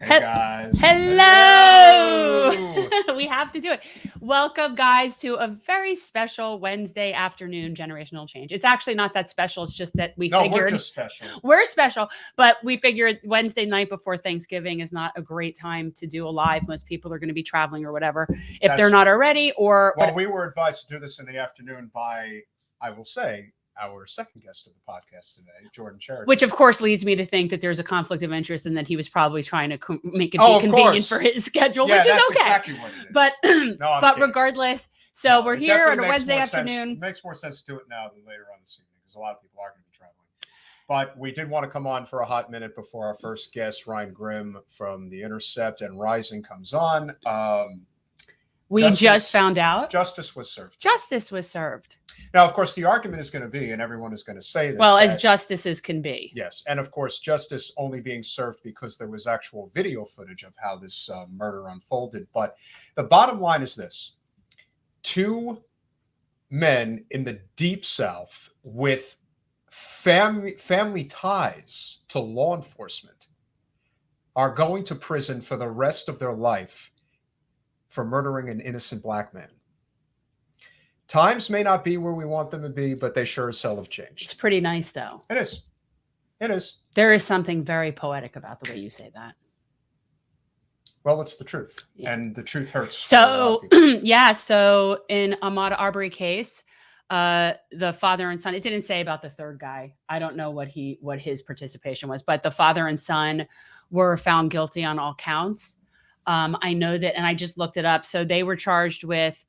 Hey guys. Hello. We have to do it. Welcome, guys, to a very special Wednesday afternoon generational change. It's actually not that special. It's just that we figured we're just special. We're special, but we figured Wednesday night before Thanksgiving is not a great time to do a live. Most people are going to be traveling or whatever if they're not already. Or we were advised to do this in the afternoon by, I will say, our second guest of the podcast today, Jordan Chariton. Which, of course, leads me to think that there's a conflict of interest and that he was probably trying to make it be convenient for his schedule, which is okay. Exactly what it is. But regardless, we're here on a Wednesday afternoon. It makes more sense to do it now than later on this evening because a lot of people are going to be traveling. But we did want to come on for a hot minute before our first guest, Ryan Grimm from the Intercept and Rising, comes on. We just found out. Justice was served. Justice was served. Now, of course, the argument is going to be, and everyone is going to say this. Well, as justice as can be. Yes. And of course, justice only being served because there was actual video footage of how this murder unfolded. But the bottom line is this. 2 men in the Deep South with family ties to law enforcement are going to prison for the rest of their life for murdering an innocent black man. Times may not be where we want them to be, but they sure as hell have changed. It's pretty nice, though. It is. It is. There is something very poetic about the way you say that. Well, it's the truth. Yeah. And the truth hurts. So, so in Ahmaud Arbery case, the father and son, it didn't say about the third guy. I don't know what his participation was, but the father and son were found guilty on all counts. I know that, and I just looked it up. So they were charged with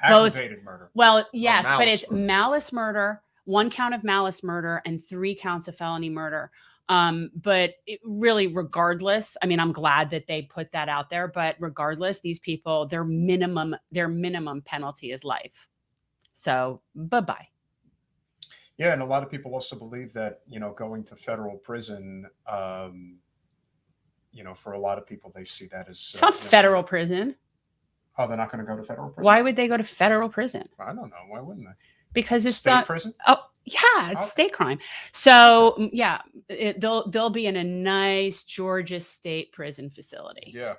aggravated murder. Well, yes, but it's malice murder, 1 count of malice murder, and 3 counts of felony murder. But really, regardless, I mean, I'm glad that they put that out there. But regardless, these people, their minimum penalty is life. So bye-bye. Yeah, and a lot of people also believe that going to federal prison. For a lot of people, they see that as it's not federal prison. Oh, they're not going to go to federal prison? Why would they go to federal prison? I don't know. Why wouldn't they? Because it's state prison. Oh, yeah, it's state crime. So yeah, they'll be in a nice Georgia state prison facility. Yeah. Wow.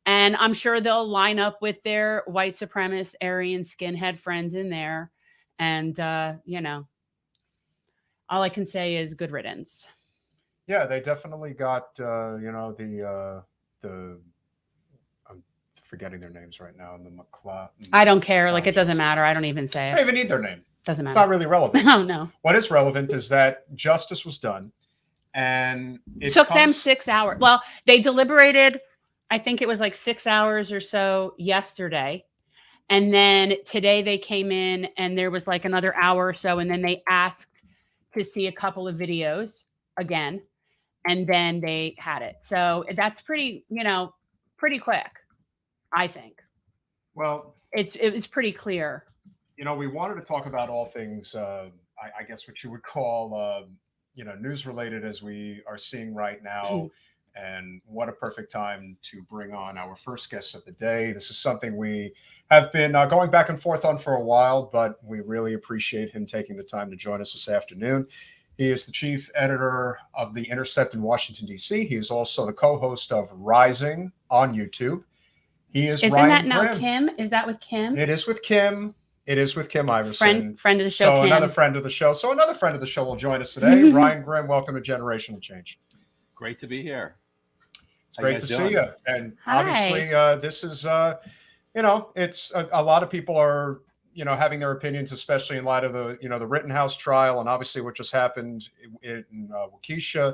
And I'm sure they'll line up with their white supremacist Aryan skinhead friends in there, and all I can say is good riddance. Yeah, they definitely got I'm forgetting their names right now. The I don't care. It doesn't matter. I don't even say it. I don't even need their name. Doesn't matter. It's not really relevant. Oh, no. What is relevant is that justice was done, and it took them 6 hours. Well, they deliberated. I think it was 6 hours or so yesterday, and then today they came in, and there was another hour or so, and then they asked to see a couple of videos again. And then they had it. So that's pretty quick, I think. Well, it was pretty clear. We wanted to talk about all things, I guess what you would call, news related as we are seeing right now. And what a perfect time to bring on our first guest of the day. This is something we have been going back and forth on for a while, but we really appreciate him taking the time to join us this afternoon. He is the chief editor of the Intercept in Washington, D.C. He is also the co-host of Rising on YouTube. Isn't Ryan that now Grimm. Kim? Is that with Kim? It is with Kim. It is with Kim Iverson. Friend of the show, Kim. Another friend of the show. So another friend of the show will join us today. Ryan Grimm, welcome to Generational Change. Great to be here. It's great to see you. And Hi. Obviously, this is, it's a lot of people are, having their opinions, especially in light of the, the Rittenhouse trial and obviously what just happened in Waukesha.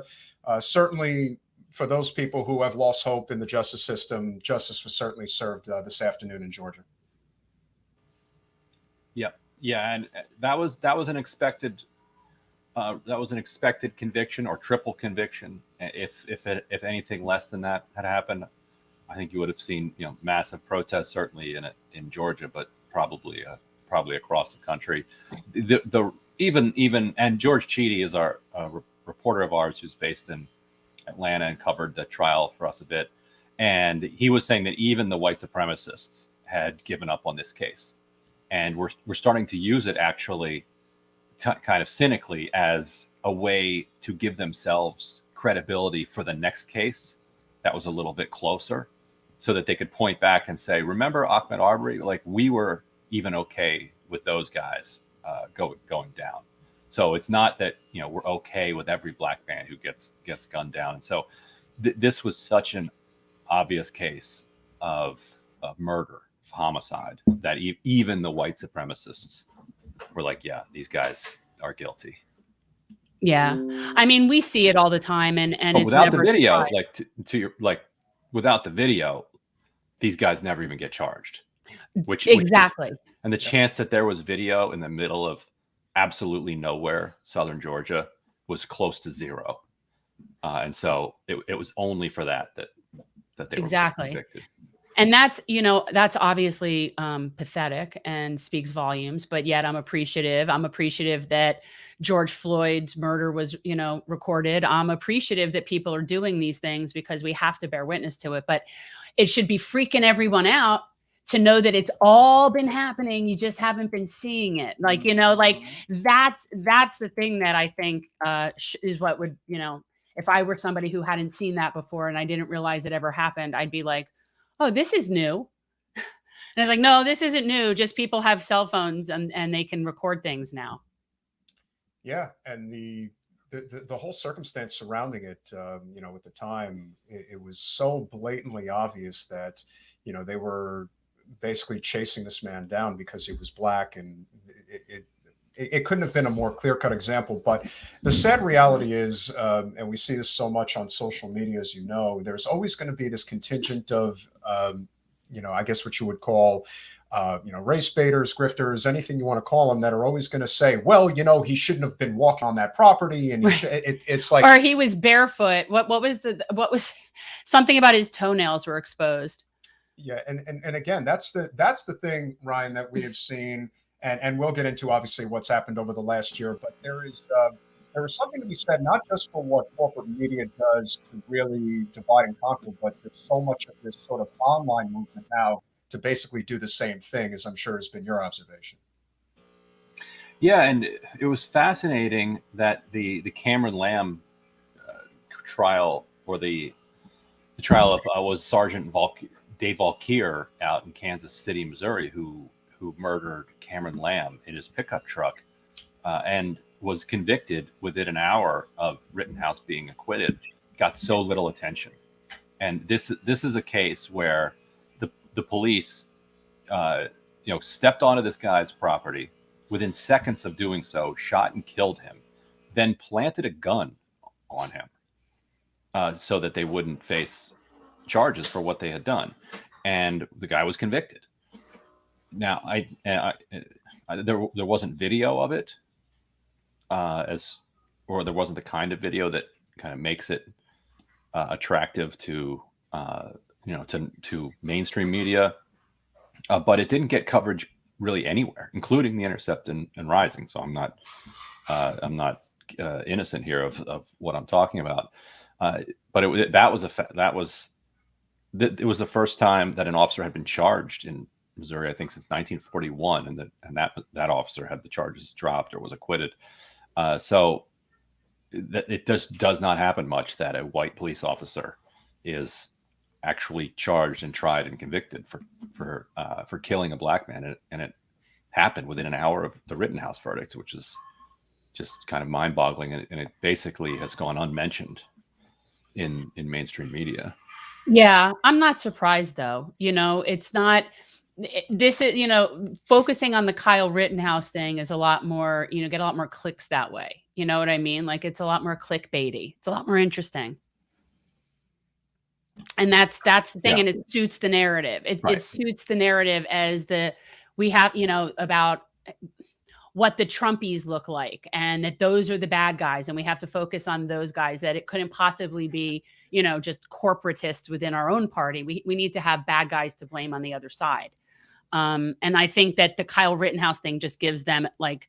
Certainly for those people who have lost hope in the justice system, justice was certainly served this afternoon in Georgia. Yeah. And that was an expected conviction or triple conviction. If anything less than that had happened, I think you would have seen, massive protests, certainly in Georgia, but probably across the country. And George Chidi is our reporter of ours who's based in Atlanta and covered the trial for us a bit. And he was saying that even the white supremacists had given up on this case. And we're starting to use it actually kind of cynically as a way to give themselves credibility for the next case that was a little bit closer, so that they could point back and say, remember Ahmaud Arbery? Like, we were even okay with those guys going down. So it's not that, you know, we're okay with every black man who gets gunned down. And so this was such an obvious case of murder, of homicide, that even the white supremacists were like, yeah, these guys are guilty. Yeah. I mean, we see it all the time, and But it's without the never video, surprising. like to your, like, without the video, these guys never even get charged. Which Exactly. and the chance that there was video in the middle of absolutely nowhere, southern Georgia, was close to zero. And so it was only for that they Exactly. were convicted. And that's, you know, that's obviously pathetic and speaks volumes, but yet I'm appreciative. I'm appreciative that George Floyd's murder was, you know, recorded. I'm appreciative that people are doing these things because we have to bear witness to it. But it should be freaking everyone out to know that it's all been happening. You just haven't been seeing it. Like, you know, like that's the thing that I think is what would, you know, if I were somebody who hadn't seen that before and I didn't realize it ever happened, I'd be like, oh, this is new. And it's like, no, this isn't new. Just people have cell phones and they can record things now. Yeah, and the whole circumstance surrounding it, you know, at the time, it was so blatantly obvious that, you know, they were basically chasing this man down because he was black, and it couldn't have been a more clear-cut example. But the sad reality is, and we see this so much on social media, as you know, there's always going to be this contingent of, you know, I guess what you would call, you know, race baiters, grifters, anything you want to call them, that are always going to say, well, you know, he shouldn't have been walking on that property. And it's like, or he was barefoot. What was something about his toenails were exposed. Yeah. And again, that's the thing, Ryan, that we have seen. And we'll get into obviously what's happened over the last year, but there is something to be said, not just for what corporate media does to really divide and conquer, but there's so much of this sort of online movement now to basically do the same thing, as I'm sure has been your observation. Yeah, and it was fascinating that the Cameron Lamb trial, or the trial of was Sergeant Dave Valkyr out in Kansas City, Missouri, who murdered Cameron Lamb in his pickup truck, and was convicted within an hour of Rittenhouse being acquitted. Got so little attention, and this is a case where the police, you know, stepped onto this guy's property, within seconds of doing so, shot and killed him, then planted a gun on him, so that they wouldn't face charges for what they had done, and the guy was convicted. Now, there wasn't video of it, or there wasn't the kind of video that kind of makes it attractive to you know, to mainstream media, but it didn't get coverage really anywhere, including the Intercept and Rising. So I'm not innocent here of what I'm talking about, but it was the first time that an officer had been charged in Missouri, I think, since 1941, and that officer had the charges dropped or was acquitted. So that it just does not happen much that a white police officer is actually charged and tried and convicted for killing a black man, and it happened within an hour of the Rittenhouse verdict, which is just kind of mind-boggling, and it basically has gone unmentioned in mainstream media. Yeah, I'm not surprised though. You know, it's not. This is, you know, focusing on the Kyle Rittenhouse thing is a lot more, you know, get a lot more clicks that way. You know what I mean? Like, it's a lot more clickbaity. It's a lot more interesting. And that's the thing. Yeah. And it suits the narrative. It suits the narrative as we have, you know, about what the Trumpies look like, and that those are the bad guys. And we have to focus on those guys, that it couldn't possibly be, you know, just corporatists within our own party. We need to have bad guys to blame on the other side. And I think that the Kyle Rittenhouse thing just gives them, like,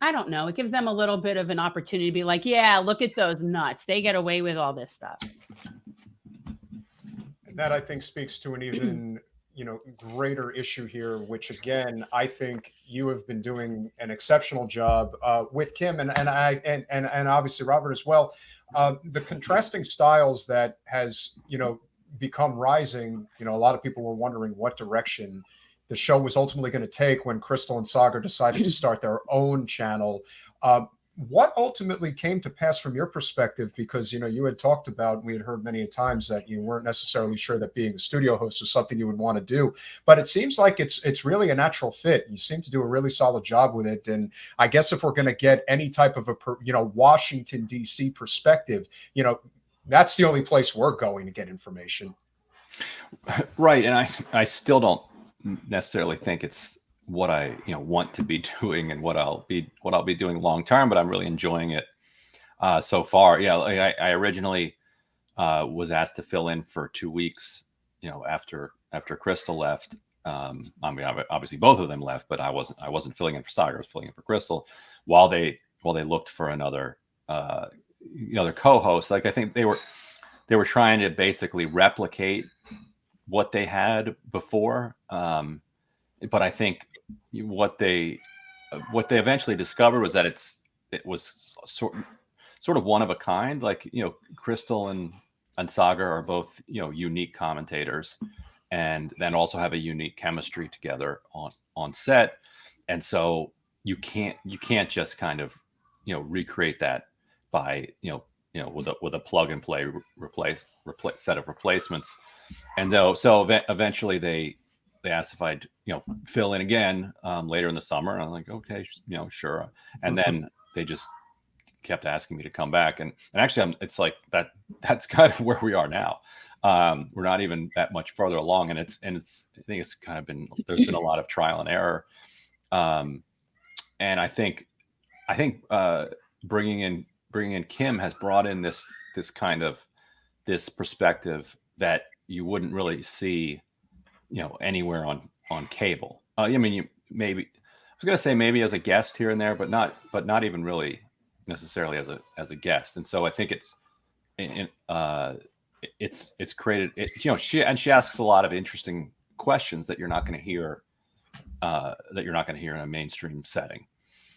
I don't know, it gives them a little bit of an opportunity to be like, yeah, look at those nuts. They get away with all this stuff. And that, I think, speaks to an even greater issue here, which again, I think you have been doing an exceptional job with Kim and obviously Robert as well. The contrasting styles that has, become rising. A lot of people were wondering what direction the show was ultimately going to take when Crystal and Sagar decided to start their own channel. What ultimately came to pass from your perspective? Because, you had talked about, we had heard many times that you weren't necessarily sure that being a studio host was something you would want to do, but it seems like it's really a natural fit. You seem to do a really solid job with it. And I guess if we're going to get any type of Washington, D.C. perspective, that's the only place we're going to get information. Right. And I still don't necessarily think it's what I want to be doing and what I'll be doing long term, but I'm really enjoying it so far. Yeah, I originally was asked to fill in for 2 weeks, after Crystal left. I mean, obviously both of them left, but I wasn't filling in for Sagar. I was filling in for Crystal while they looked for another co-host. Like, I think they were trying to basically replicate what they had before. But I think what they eventually discovered was that it was sort of one of a kind. Like, Crystal and Sagar are both, unique commentators, and then also have a unique chemistry together on set. And so you can't just kind of, recreate that by, with a plug and play replace set of replacements. And so eventually they asked if I'd, fill in again later in the summer. And I'm like, okay, sure. And then they just kept asking me to come back. And actually it's like that's kind of where we are now. We're not even that much further along. And I think it's kind of there's been a lot of trial and error. And I think bringing in Kim has brought in this kind of this perspective that you wouldn't really see, anywhere on cable. I mean, I was going to say maybe as a guest here and there, but not even really necessarily as a guest. And so I think it's created it, she asks a lot of interesting questions that you're not going to hear in a mainstream setting.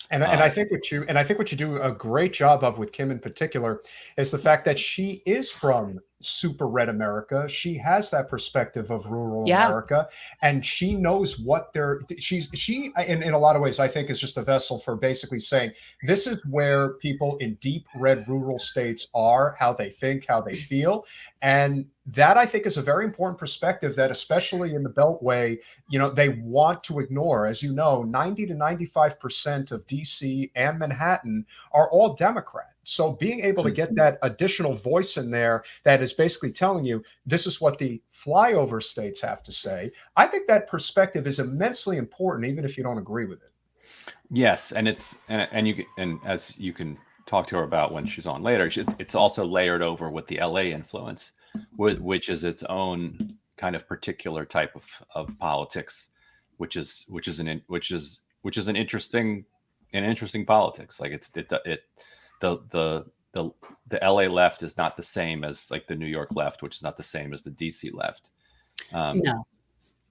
And I think what you do a great job of with Kim in particular is the fact that she is from super red America. She has that perspective of rural America, and she knows what she in a lot of ways, I think, is just a vessel for basically saying this is where people in deep red rural states are, how they think, how they feel. And that, I think, is a very important perspective that, especially in the Beltway, they want to ignore. As you know, 90 to 95% of DC and Manhattan are all Democrat. So being able to get that additional voice in there that is basically telling you this is what the flyover states have to say, I think that perspective is immensely important, even if you don't agree with it. Yes, and as you can talk to her about when she's on later, it's also layered over with the LA influence, which is its own kind of particular type of politics, which is an interesting politics. Like the LA left is not the same as like the New York left, which is not the same as the DC left. No.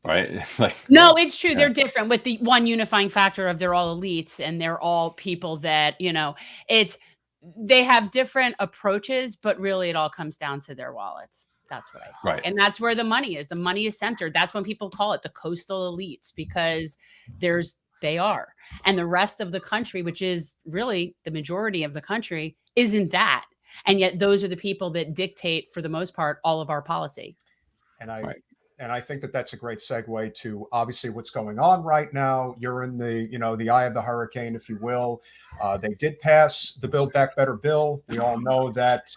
Right? It's like, no, it's true. Yeah. They're different, with the one unifying factor of they're all elites and they're all people that, they have different approaches, but really it all comes down to their wallets. That's what I think. Right. And that's where the money is. The money is centered. That's when people call it the coastal elites, because they are. And the rest of the country, which is really the majority of the country, isn't that. And yet those are the people that dictate, for the most part, all of our policy. And I think that that's a great segue to obviously what's going on right now. You're in the eye of the hurricane, if you will. They did pass the Build Back Better bill. We all know that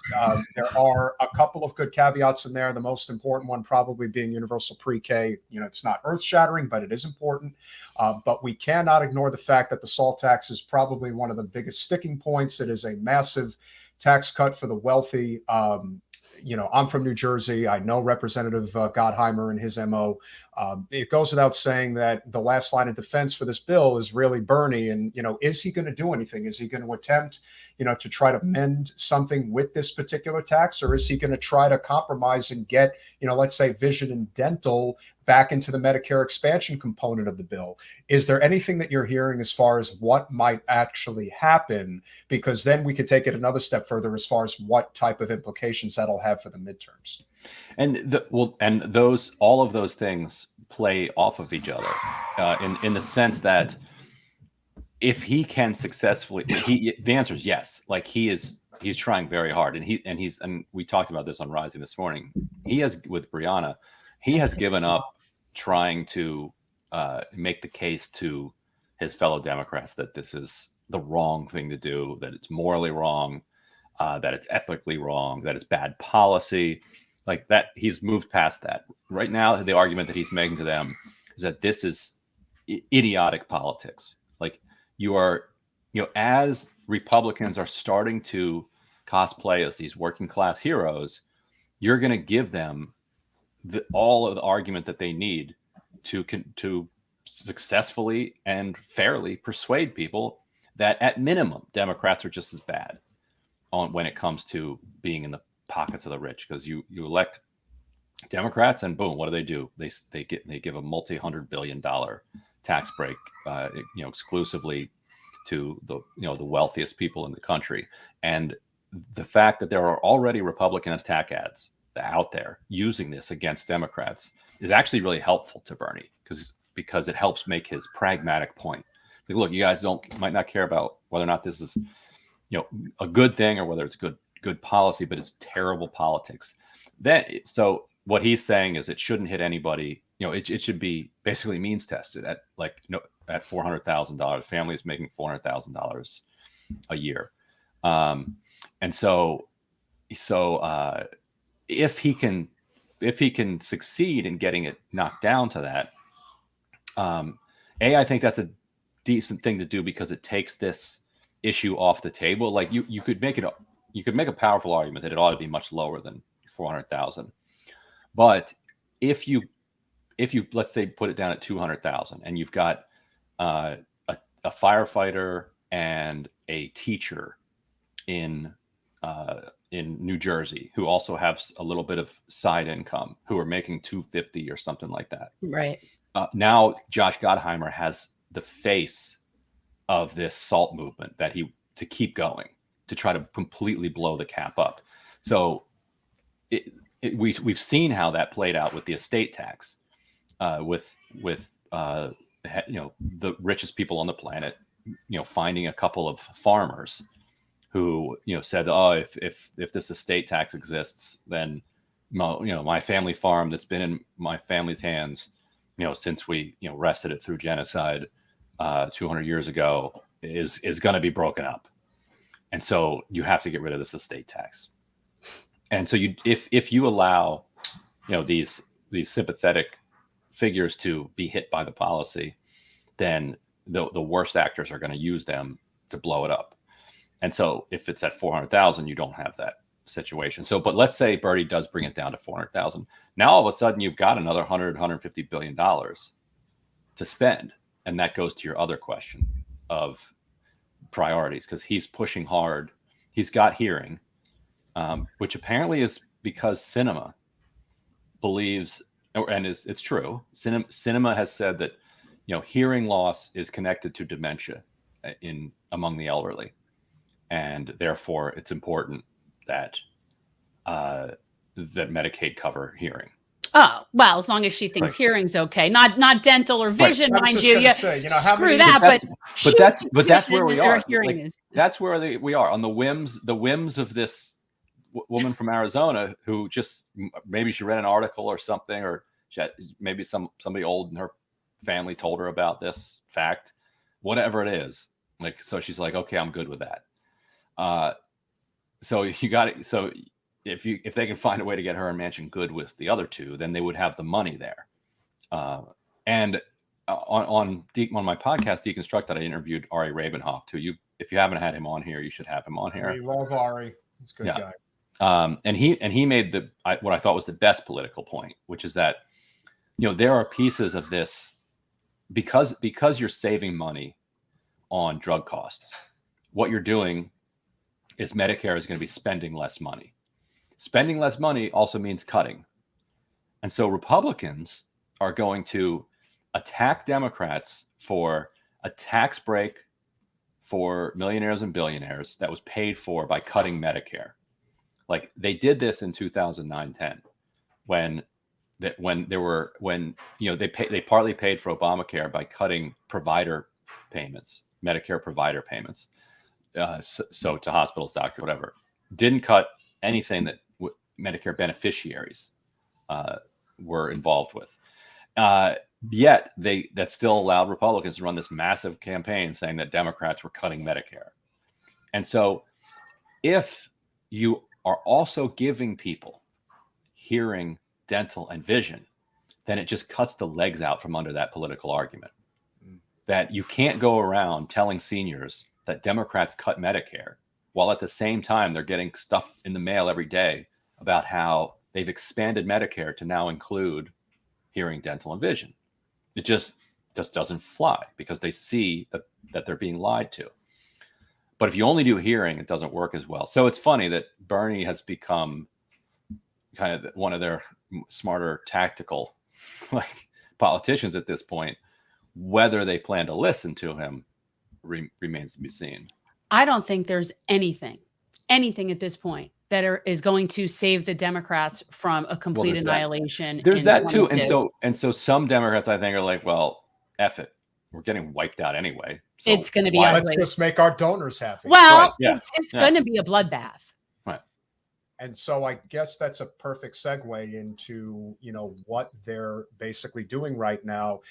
there are a couple of good caveats in there. The most important one probably being universal pre-K. It's not earth-shattering, but it is important. But we cannot ignore the fact that the SALT tax is probably one of the biggest sticking points. It is a massive tax cut for the wealthy. I'm from New Jersey. I know Representative Gottheimer and his MO. It goes without saying that the last line of defense for this bill is really Bernie. And, is he going to do anything? Is he going to attempt, to try to mend something with this particular tax? Or is he going to try to compromise and get, let's say vision and dental back into the Medicare expansion component of the bill. Is there anything that you're hearing as far as what might actually happen? Because then we could take it another step further as far as what type of implications that'll have for the midterms. And those, all of those things play off of each other in the sense that if he can successfully, the answer is yes. Like he's trying very hard, and we talked about this on Rising this morning. He has, with Brianna, he has given up trying to make the case to his fellow Democrats that this is the wrong thing to do, that it's morally wrong, that it's ethically wrong, that it's bad policy. Like that, he's moved past that. Right now, the argument that he's making to them is that this is idiotic politics. Like as Republicans are starting to cosplay as these working class heroes, you're going to give them all of the argument that they need to successfully and fairly persuade people that at minimum Democrats are just as bad when it comes to being in the pockets of the rich, because you elect Democrats and boom, what do? They give a multi-$100 billion tax break, exclusively to the wealthiest people in the country. And the fact that there are already Republican attack ads out there using this against Democrats is actually really helpful to Bernie because it helps make his pragmatic point. Like, look, you guys might not care about whether or not this is a good thing or whether it's good policy, but it's terrible politics. So what he's saying is it shouldn't hit anybody. It should be basically means tested at at $400,000. Families making $400,000 a year. And so if he can succeed in getting it knocked down to that, I think that's a decent thing to do because it takes this issue off the table. Like you could make a powerful argument that it ought to be much lower than 400,000. But if you let's say put it down at 200,000 and you've got a firefighter and a teacher in New Jersey who also have a little bit of side income, who are making 250 or something like that. Right. Now Josh Gottheimer has the face of this SALT movement to keep going, to try to completely blow the cap up. So we've seen how that played out with the estate tax, with the richest people on the planet, finding a couple of farmers who said, oh, if this estate tax exists, then my family farm that's been in my family's hands since we wrested it through genocide 200 years ago is going to be broken up, and so you have to get rid of this estate tax. And so if you allow these sympathetic figures to be hit by the policy, then the worst actors are going to use them to blow it up. And so if it's at 400,000, you don't have that situation. So, but let's say Bernie does bring it down to 400,000. Now, all of a sudden, you've got another $150 billion to spend. And that goes to your other question of priorities, because he's pushing hard. He's got hearing, which apparently is because Sinema believes, and it's true. Sinema has said that hearing loss is connected to dementia among the elderly, and therefore it's important that that Medicaid cover hearing. Oh, well, as long as she thinks hearing's okay, not dental or vision, mind you. Yeah, screw that. But that's where we are. Hearing is. That's where we are on the whims of this woman from Arizona who just maybe she read an article or something, or maybe somebody old in her family told her about this fact, whatever it is. Like, so she's like, okay, I'm good with that. So you got it. So if they can find a way to get her and Manchin good with the other two, then they would have the money there. And on my podcast, Deconstructed, I interviewed Ari Rabenhoff too. If you haven't had him on here, you should have him on here. We love Ari. He's a good guy. And he made what I thought was the best political point, which is that there are pieces of this because you're saving money on drug costs. What you're doing is Medicare is going to be spending less money. Spending less money also means cutting. And so Republicans are going to attack Democrats for a tax break for millionaires and billionaires that was paid for by cutting Medicare. Like they did this in 2009-10 when they partly paid for Obamacare by cutting provider payments, Medicare provider payments. So to hospitals, doctors, whatever. Didn't cut anything that Medicare beneficiaries were involved with. Yet that still allowed Republicans to run this massive campaign saying that Democrats were cutting Medicare. And so if you are also giving people hearing, dental, and vision, then it just cuts the legs out from under that political argument. That you can't go around telling seniors that Democrats cut Medicare while at the same time they're getting stuff in the mail every day about how they've expanded Medicare to now include hearing, dental, and vision. It just doesn't fly because they see that they're being lied to. But if you only do hearing, it doesn't work as well. So it's funny that Bernie has become kind of one of their smarter tactical politicians at this point. Whether they plan to listen to him remains to be seen. I don't think there's anything at this point that is going to save the Democrats from a complete annihilation. There's that too. And so some Democrats, I think, are like, well, F it. We're getting wiped out anyway. So it's going to be ugly. Let's just make our donors happy. Well, right, yeah, it's going to be a bloodbath. Right. And so I guess that's a perfect segue into, what they're basically doing right now.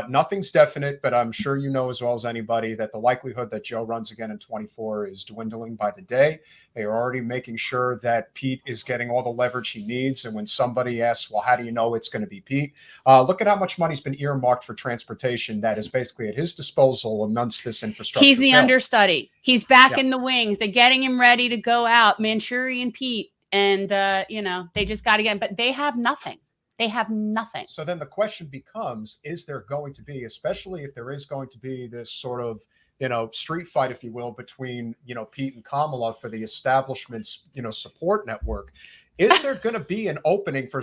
Nothing's definite, but I'm sure you know as well as anybody that the likelihood that Joe runs again in 24 is dwindling by the day. They are already making sure that Pete is getting all the leverage he needs. And when somebody asks, well, how do you know it's going to be Pete? Look at how much money's been earmarked for transportation that is basically at his disposal amongst this infrastructure. He's the bill. Understudy. He's back in the wings. They're getting him ready to go out. Manchurian Pete. And, they just got to get, but they have nothing. They have nothing. So then the question becomes, is there going to be, especially if there is going to be this sort of, street fight, if you will, between, Pete and Kamala for the establishment's, support network, is there going to be an opening for,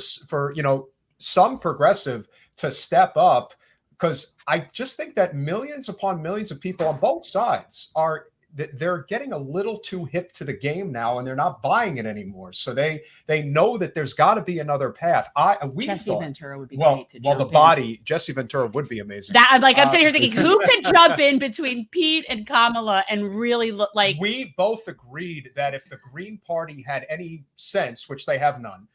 some progressive to step up? Because I just think that millions upon millions of people on both sides they're getting a little too hip to the game now, and they're not buying it anymore. So they know that there's got to be another path. Jesse Ventura would be great to jump the in. body, Jesse Ventura would be amazing. I'm sitting here thinking, who could jump in between Pete and Kamala and really look like? We both agreed that if the Green Party had any sense, which they have none,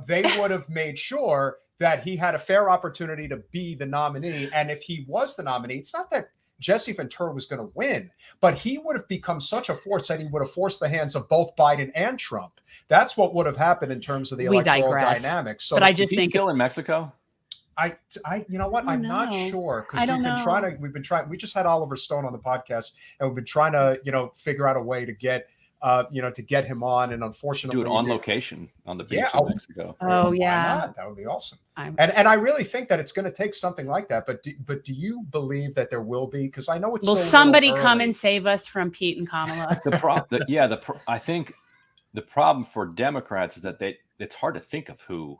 they would have made sure that he had a fair opportunity to be the nominee. And if he was the nominee, it's not that Jesse Ventura was going to win, but he would have become such a force that he would have forced the hands of both Biden and Trump. That's what would have happened in terms of the electoral dynamics. So, but I just think still in Mexico. You know what? I'm not sure because we just had Oliver Stone on the podcast, and we've been trying to, figure out a way to get, to get him on, and unfortunately, do it on location on the beach in Mexico. Oh Why yeah, not? That would be awesome. And I really think that it's going to take something like that. But do you believe that there will be? Because I know it's. Will somebody come and save us from Pete and Kamala? I think the problem for Democrats is that it's hard to think of who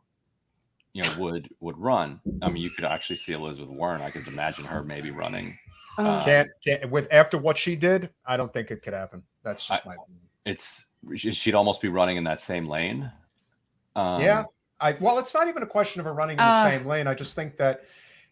would run. I mean, you could actually see Elizabeth Warren. I could imagine her maybe running. Can't with after what she did. I don't think it could happen. That's just my opinion. She'd almost be running in that same lane. Well, it's not even a question of her running in the same lane. I just think that,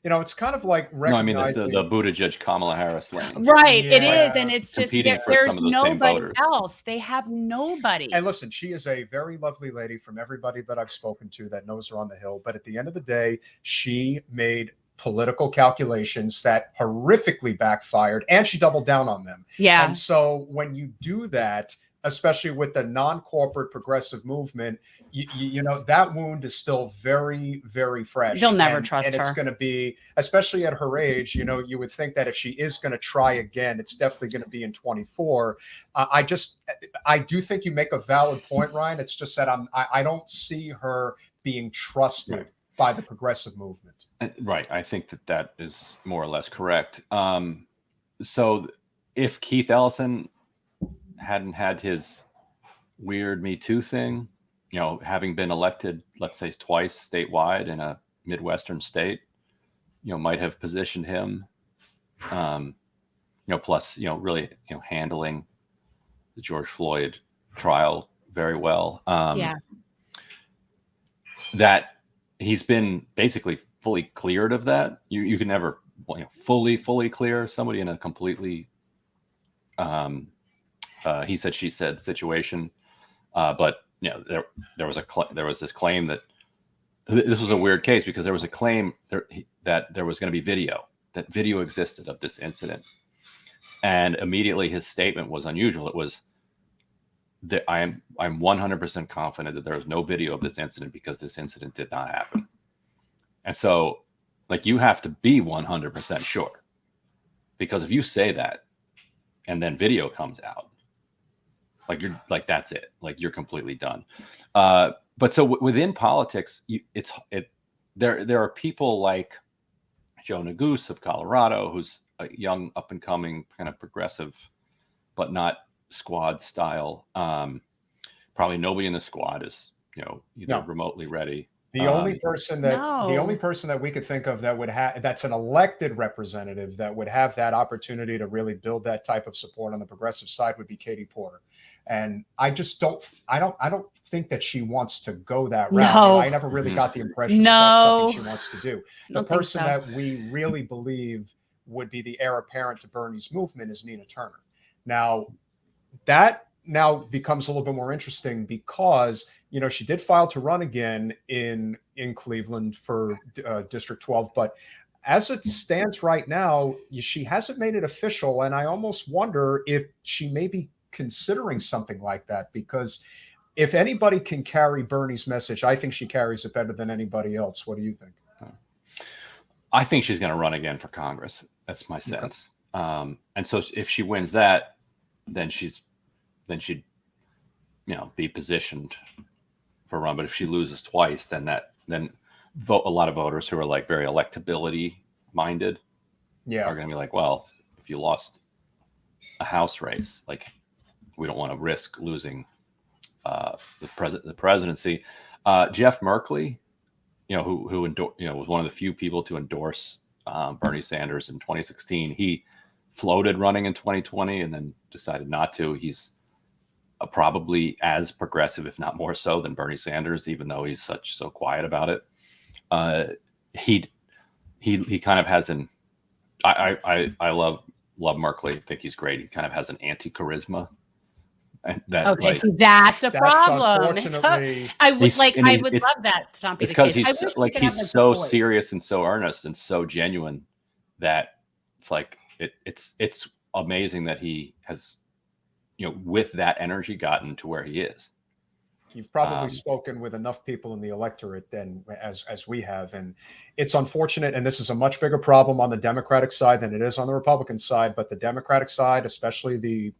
it's kind of like recognizing. No, I mean the Buttigieg Kamala Harris lane. Right, it is, and it's just there's nobody else. They have nobody. And listen, she is a very lovely lady from everybody that I've spoken to that knows her on the Hill. But at the end of the day, she made political calculations that horrifically backfired, and she doubled down on them. Yeah. And so when you do that, especially with the non-corporate progressive movement, that wound is still very, very fresh. They'll never trust her. And it's going to be, especially at her age, you would think that if she is going to try again, it's definitely going to be in 24. I do think you make a valid point, Ryan. It's just that I don't see her being trusted by the progressive movement. Right. I think that is more or less correct. So if Keith Ellison hadn't had his weird Me Too thing, having been elected, let's say twice statewide in a Midwestern state, might have positioned him, plus, really, handling the George Floyd trial very well. Yeah. That he's been basically fully cleared of that. You can never fully clear somebody in a completely he said she said situation, but there was this claim that this was a weird case because there was a claim that there was going to be that video existed of this incident, and immediately his statement was unusual. It was that I'm 100% confident that there was no video of this incident because this incident did not happen. And so, like, you have to be 100% sure, because if you say that and then video comes out, like, you're like, that's it. Like, you're completely done. But so within politics, there are people like Joe Neguse of Colorado, who's a young up and coming kind of progressive, but not squad style. Probably nobody in the squad is either remotely ready. The only person that we could think of that would have, that's an elected representative that would have that opportunity to really build that type of support on the progressive side would be Katie Porter. And I don't think that she wants to go that route. No. I never really got the impression that that's something she wants to do. The person that we really believe would be the heir apparent to Bernie's movement is Nina Turner. Now, that becomes a little bit more interesting because she did file to run again in Cleveland for District 12, but as it stands right now, she hasn't made it official, and I almost wonder if she may be considering something like that, because if anybody can carry Bernie's message, I think she carries it better than anybody else. What do you think? I think she's going to run again for Congress. That's my sense. Okay. And so if she wins that, then she'd be positioned for a run. But if she loses twice, then a lot of voters who are like very electability minded are going to be like, well, if you lost a House race, like, we don't want to risk losing the presidency. Jeff Merkley, who was one of the few people to endorse Bernie Sanders in 2016. He floated running in 2020 and then decided not to. He's probably as progressive, if not more so, than Bernie Sanders, even though he's so quiet about it. He kind of has an I love Merkley. I think he's great. He kind of has an anti-charisma. And that, so that's a problem. I would love that to not be the case. It's because he's so serious and so earnest and so genuine that it's like it's amazing that he has, with that energy, gotten to where he is. You've probably spoken with enough people in the electorate then as we have. And it's unfortunate. And this is a much bigger problem on the Democratic side than it is on the Republican side. But the Democratic side, especially the,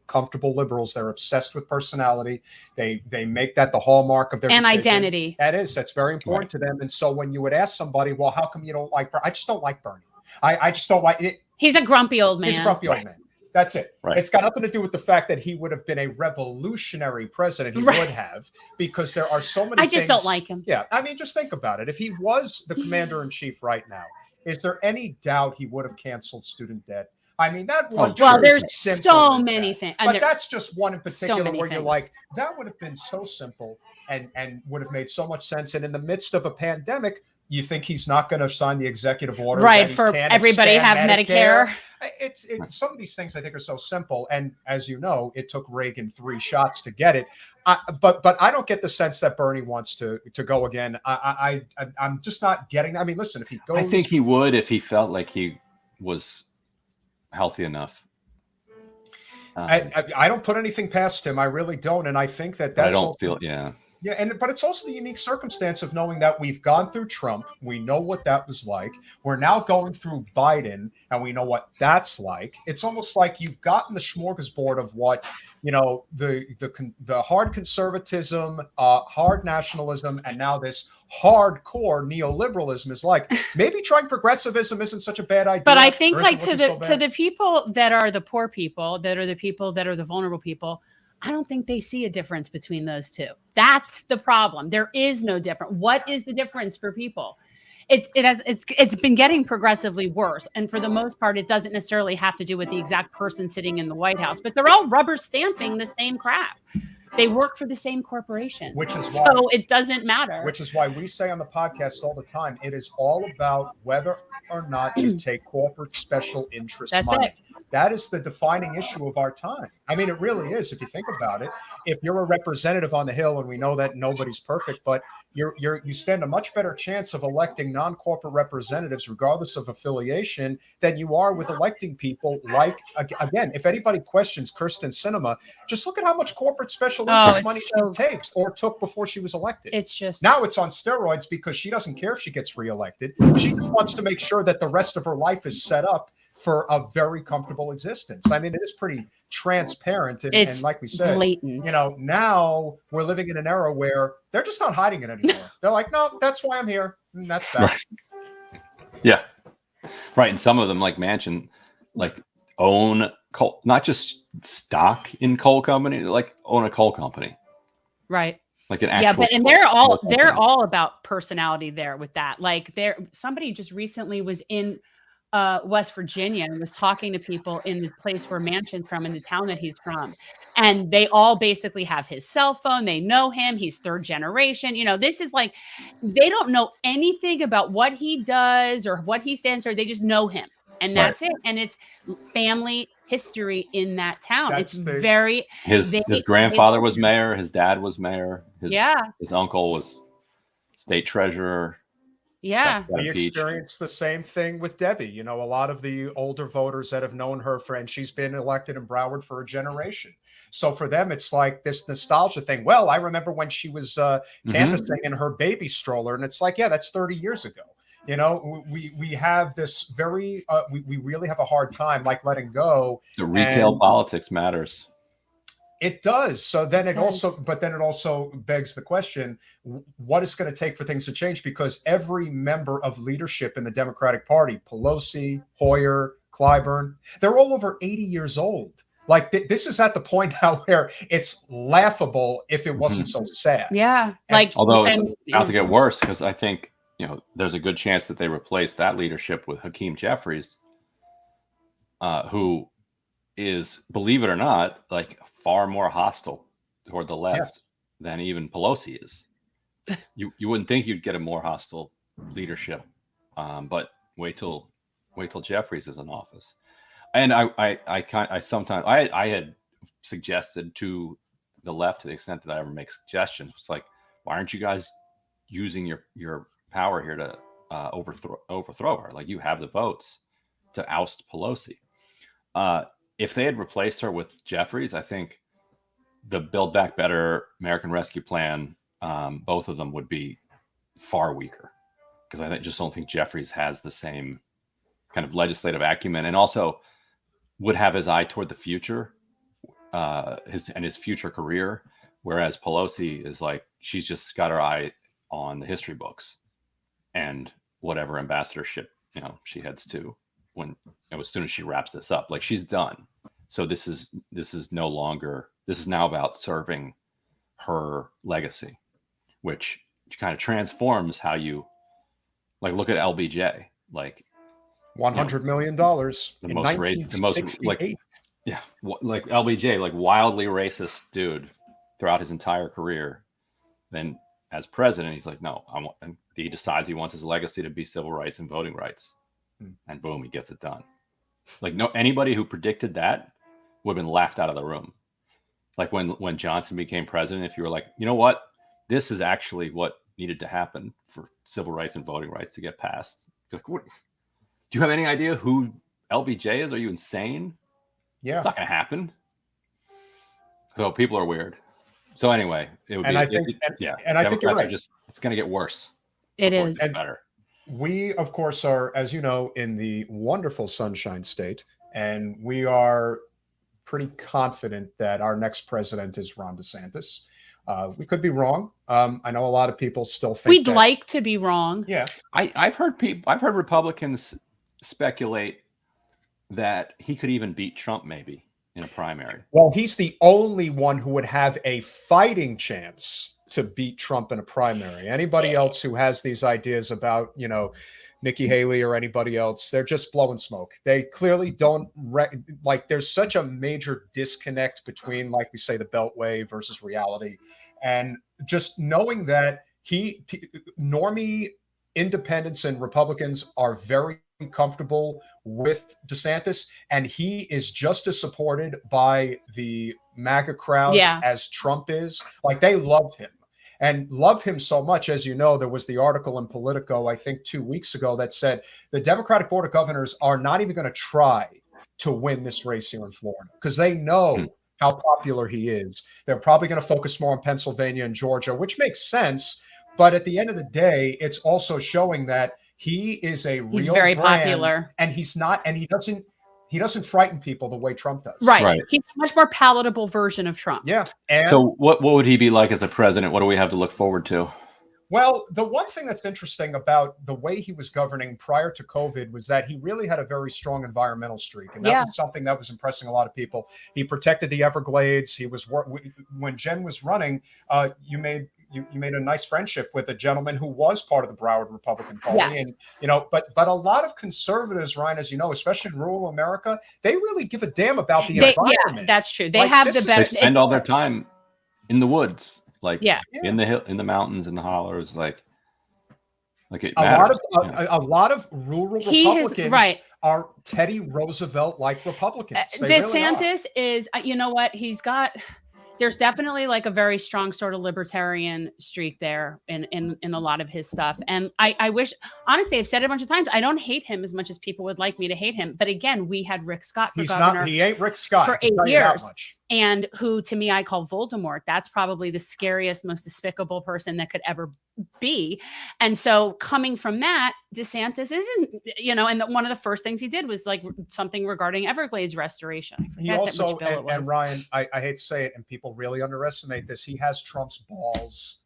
comfortable liberals, they're obsessed with personality. They make that the hallmark of their and decision. Identity. That's very important to them. And so when you would ask somebody, well, how come you don't like Bernie? I just don't like Bernie. I just don't like it. He's a grumpy old man. He's a grumpy old man. That's it. Right. It's got nothing to do with the fact that he would have been a revolutionary president. He would have, because there are so many things. I just don't like him. Yeah. I mean, just think about it. If he was the commander in chief right now, is there any doubt he would have canceled student debt? I mean, that one. Well, there's so many things. But that's just one in particular where you're like, that would have been so simple and would have made so much sense. And in the midst of a pandemic, you think he's not going to sign the executive order, right? For everybody have Medicare. It's some of these things I think are so simple, and as you know, it took Reagan 3 shots to get it. But I don't get the sense that Bernie wants to go again. I'm just not getting. I mean, listen, if he goes, I think he would if he felt like he was healthy enough. I don't put anything past him. I really don't, and I think that's. I don't feel. Yeah. Yeah, but it's also the unique circumstance of knowing that we've gone through Trump. We know what that was like. We're now going through Biden, and we know what that's like. It's almost like you've gotten the smorgasbord of what, the hard conservatism, hard nationalism, and now this hardcore neoliberalism is like. Maybe trying progressivism isn't such a bad idea. But I think, like, to the people that are the poor people, that are the people that are the vulnerable people, I don't think they see a difference between those two. That's the problem. There is no difference. What is the difference for people? it's been getting progressively worse. And for the most part, it doesn't necessarily have to do with the exact person sitting in the White House, but they're all rubber stamping the same crap. They work for the same corporation, Which is so why, it doesn't matter. which is why we say on the podcast all the time, it is all about whether or not you take corporate special interest That's money. it. That is the defining issue of our time. I mean, it really is. If you think about it, if you're a representative on the Hill, and we know that nobody's perfect, but you stand a much better chance of electing non-corporate representatives, regardless of affiliation, than you are with electing people like, again, if anybody questions Kirsten Sinema, just look at how much corporate special interest money she takes or took before she was elected. It's just Now it's on steroids because she doesn't care if she gets reelected. She just wants to make sure that the rest of her life is set up for a very comfortable existence. I mean, it is pretty transparent. And like we said, blatant. Now we're living in an era where they're just not hiding it anymore. They're like, no, that's why I'm here. And that's that. Right. Yeah. Right. And some of them, like Manchin, like own coal, not just stock in coal company, like own a coal company. Right. Like an actual. Yeah, but they're all about personality there with that. Like somebody just recently was in West Virginia and was talking to people in the place where Manchin's from, in the town that he's from. And they all basically have his cell phone. They know him. He's third generation. This is like, they don't know anything about what he does or what he stands for. They just know him. And that's it. And it's family history in that town. His grandfather was mayor. His dad was mayor. His uncle was state treasurer. Yeah. We experienced the same thing with Debbie. A lot of the older voters that have known her friend, she's been elected in Broward for a generation. So for them, it's like this nostalgia thing. Well, I remember when she was canvassing in her baby stroller, and it's like, yeah, that's 30 years ago. We have this very, we really have a hard time like letting go. The retail politics matters. It does. So then it also begs the question, what is going to take for things to change? Because every member of leadership in the Democratic Party, Pelosi, Hoyer, Clyburn, they're all over 80 years old. Like this is at the point now where it's laughable if it wasn't so sad. Yeah. Although it's about to get worse, because I think, there's a good chance that they replace that leadership with Hakeem Jeffries, who is, believe it or not, like far more hostile toward the left than even Pelosi is. You wouldn't think you'd get a more hostile leadership, but wait till Jeffries is in office. And I had suggested to the left, to the extent that I ever make suggestions, it's like, why aren't you guys using your power here to overthrow her? Like, you have the votes to oust Pelosi. If they had replaced her with Jeffries, I think the Build Back Better, American Rescue Plan, both of them would be far weaker, because I just don't think Jeffries has the same kind of legislative acumen, and also would have his eye toward the future, his future career. Whereas Pelosi is like, she's just got her eye on the history books and whatever ambassadorship she heads to as soon as she wraps this up. Like, she's done. So this is now about serving her legacy, which kind of transforms how you look at LBJ, like $100 million in the 1968. Like LBJ, like wildly racist dude throughout his entire career. Then as president, he's like, no, and he decides he wants his legacy to be civil rights and voting rights, and boom, he gets it done. Like, anybody who predicted that would have been laughed out of the room. Like when Johnson became president, if you were like, you know what, this is actually what needed to happen for civil rights and voting rights to get passed. Like, what? Do you have any idea who LBJ is? Are you insane? Yeah, it's not going to happen. So people are weird. So anyway, it would I think you're right. It's going to get worse. It is better. We, of course, are, as you know, in the wonderful Sunshine State, and we are pretty confident that our next president is Ron DeSantis. We could be wrong. I know a lot of people still think we'd like to be wrong. Yeah, I've heard Republicans speculate that he could even beat Trump maybe in a primary. Well, he's the only one who would have a fighting chance to beat Trump in a primary. Anybody else who has these ideas about, Nikki Haley or anybody else, they're just blowing smoke. They clearly don't like, there's such a major disconnect between, like we say, the Beltway versus reality. And just knowing that normie independents and Republicans are very comfortable with DeSantis, and he is just as supported by the MAGA crowd as Trump is. Like, they loved him. And love him so much, as you know, there was the article in Politico, I think 2 weeks ago, that said the Democratic Board of Governors are not even going to try to win this race here in Florida because they know how popular he is. They're probably going to focus more on Pennsylvania and Georgia, which makes sense. But at the end of the day, it's also showing that he is he's very brand, popular, and he's not, and he doesn't frighten people the way Trump does. Right. He's a much more palatable version of Trump. Yeah. And so what would he be like as a president? What do we have to look forward to? Well, the one thing that's interesting about the way he was governing prior to COVID was that he really had a very strong environmental streak. And that was something that was impressing a lot of people. He protected the Everglades. He was, when Jen was running, you made a nice friendship with a gentleman who was part of the Broward Republican Party. And, but a lot of conservatives, Ryan, as you know, especially in rural America, they really give a damn about the environment. Yeah, that's true. They have the best. They spend all their time in the woods. In the mountains, in the hollers, like it matters. A lot of rural Republicans are Teddy Roosevelt-like Republicans. DeSantis is, you know what? There's definitely like a very strong sort of libertarian streak there in a lot of his stuff. And I wish, honestly, I've said it a bunch of times, I don't hate him as much as people would like me to hate him. But again, we had Rick Scott for governor. He ain't Rick Scott for 8 years. And who, to me, I call Voldemort. That's probably the scariest, most despicable person that could ever be. And so coming from that, DeSantis isn't, and one of the first things he did was like something regarding Everglades restoration. He also, and Ryan, I hate to say it, and people really underestimate this, he has Trump's balls.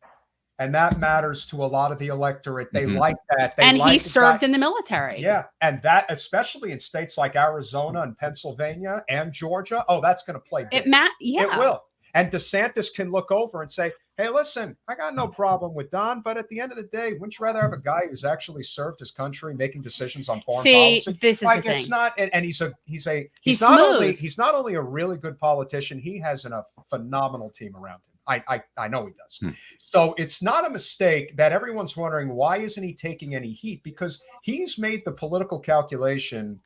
And that matters to a lot of the electorate. They like that. He served in the military. Yeah. And that, especially in states like Arizona and Pennsylvania and Georgia, that's going to play big. It will. And DeSantis can look over and say, hey, listen, I got no problem with Don, but at the end of the day, wouldn't you rather have a guy who's actually served his country making decisions on foreign policy? This is the thing. It's not, and he's not only a really good politician, he has a phenomenal team around him. I know he does. So it's not a mistake that everyone's wondering, why isn't he taking any heat? Because he's made the political calculation.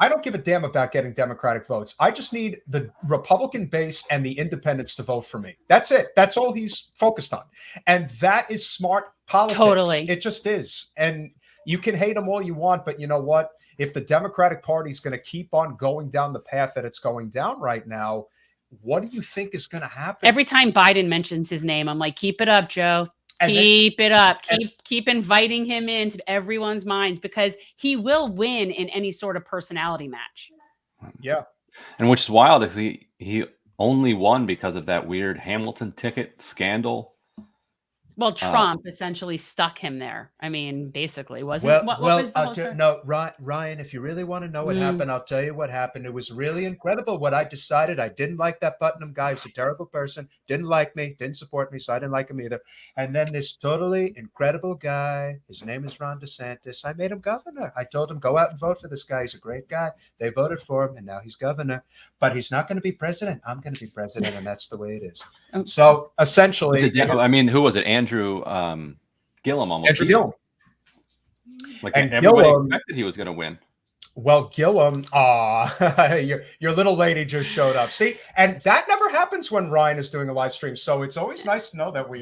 I don't give a damn about getting Democratic votes. I just need the Republican base and the independents to vote for me. That's it. That's all he's focused on. And that is smart politics. Totally. It just is. And you can hate him all you want, but you know what? If the Democratic Party is going to keep on going down the path that it's going down right now, what do you think is going to happen? Every time Biden mentions his name, I'm like, keep it up, Joe. Keep it up. Keep inviting him into everyone's minds because he will win in any sort of personality match. Yeah. And which is wild because he only won because of that weird Hamilton ticket scandal. Well, Trump essentially stuck him there. I mean, basically, wasn't it? What was the no, Ryan, if you really want to know what happened, I'll tell you what happened. It was really incredible what I decided. I didn't like that Putnam guy. He's a terrible person. Didn't like me. Didn't support me. So I didn't like him either. And then this totally incredible guy, his name is Ron DeSantis. I made him governor. I told him, go out and vote for this guy. He's a great guy. They voted for him, and now he's governor. But he's not going to be president. I'm going to be president, and that's the way it is. So essentially, who was it? Andrew Gillum almost. Andrew Gillum. Like everybody expected he was going to win. Well, Gillum, your little lady just showed up. See, and that never happens when Ryan is doing a live stream. So it's always nice to know that we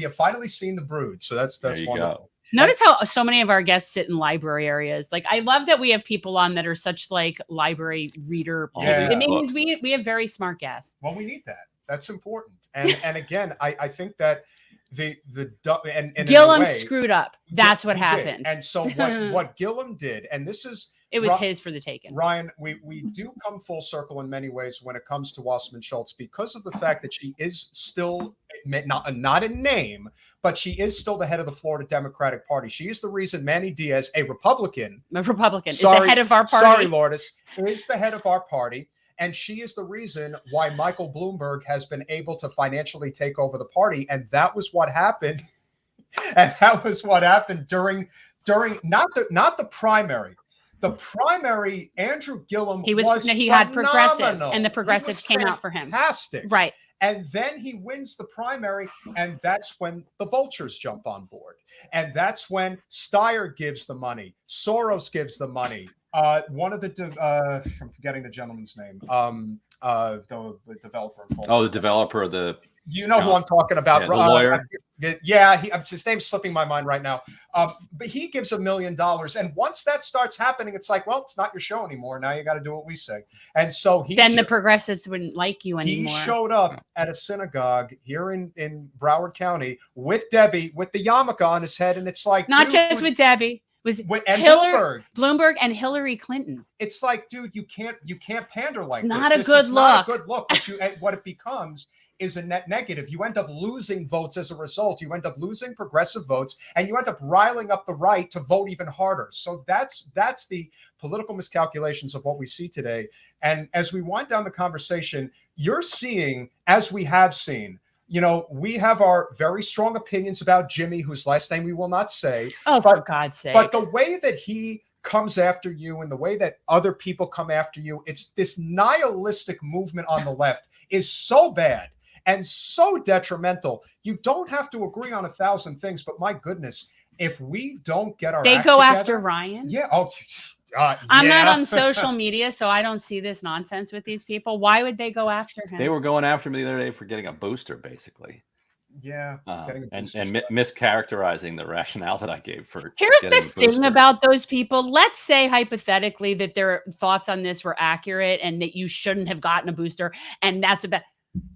have finally seen the brood. So that's wonderful. Go. Notice how so many of our guests sit in library areas. Like, I love that we have people on that are such like library reader. Yeah. It means we have very smart guests. Well, we need that. That's important. And again, I think that and Gillum screwed up. That's what happened. And so what Gillum did, and this is it was his for the taking. Ryan, we do come full circle in many ways when it comes to Wasserman Schultz because of the fact that she is still not in name, but she is still the head of the Florida Democratic Party. She is the reason Manny Diaz, a Republican, is the head of our party. Sorry, Lourdes, is the head of our party. And she is the reason why Michael Bloomberg has been able to financially take over the party. And that was what happened. And that was what happened during not the primary. The primary, Andrew Gillum he phenomenal. had progressives, and the progressives came out for him. Fantastic. Right. And then he wins the primary, and that's when the vultures jump on board. And that's when Steyer gives the money, Soros gives the money. One of the I'm forgetting the gentleman's name. The developer. Oh, the developer of the. You know who I'm talking about. Yeah, the lawyer. His name's slipping my mind right now. But he gives $1 million. And once that starts happening, it's like, well, it's not your show anymore. Now you got to do what we say. And so the progressives wouldn't like you anymore. He showed up at a synagogue here in Broward County with Debbie, with the yarmulke on his head. And it's like, not just with Debbie. Was Bloomberg and Hillary Clinton. It's like, dude, you can't pander like this. This Not a good look. But what it becomes is a net negative. You end up losing votes as a result. You end up losing progressive votes, and you end up riling up the right to vote even harder. So that's the political miscalculations of what we see today. And as we wind down the conversation, you're seeing, as we have seen, we have our very strong opinions about Jimmy, whose last name we will not say. Oh, for God's sake. But the way that he comes after you and the way that other people come after you, it's this nihilistic movement on the left is so bad and so detrimental. You don't have to agree on 1,000 things, but my goodness, if we don't get our act go together, after Ryan. Yeah. I'm not on social media, so I don't see this nonsense with these people. Why would they go after him? They were going after me the other day for getting a booster, basically. Yeah. And mischaracterizing the rationale that I gave for. Here's the thing about those people. Let's say hypothetically that their thoughts on this were accurate and that you shouldn't have gotten a booster, and that's about.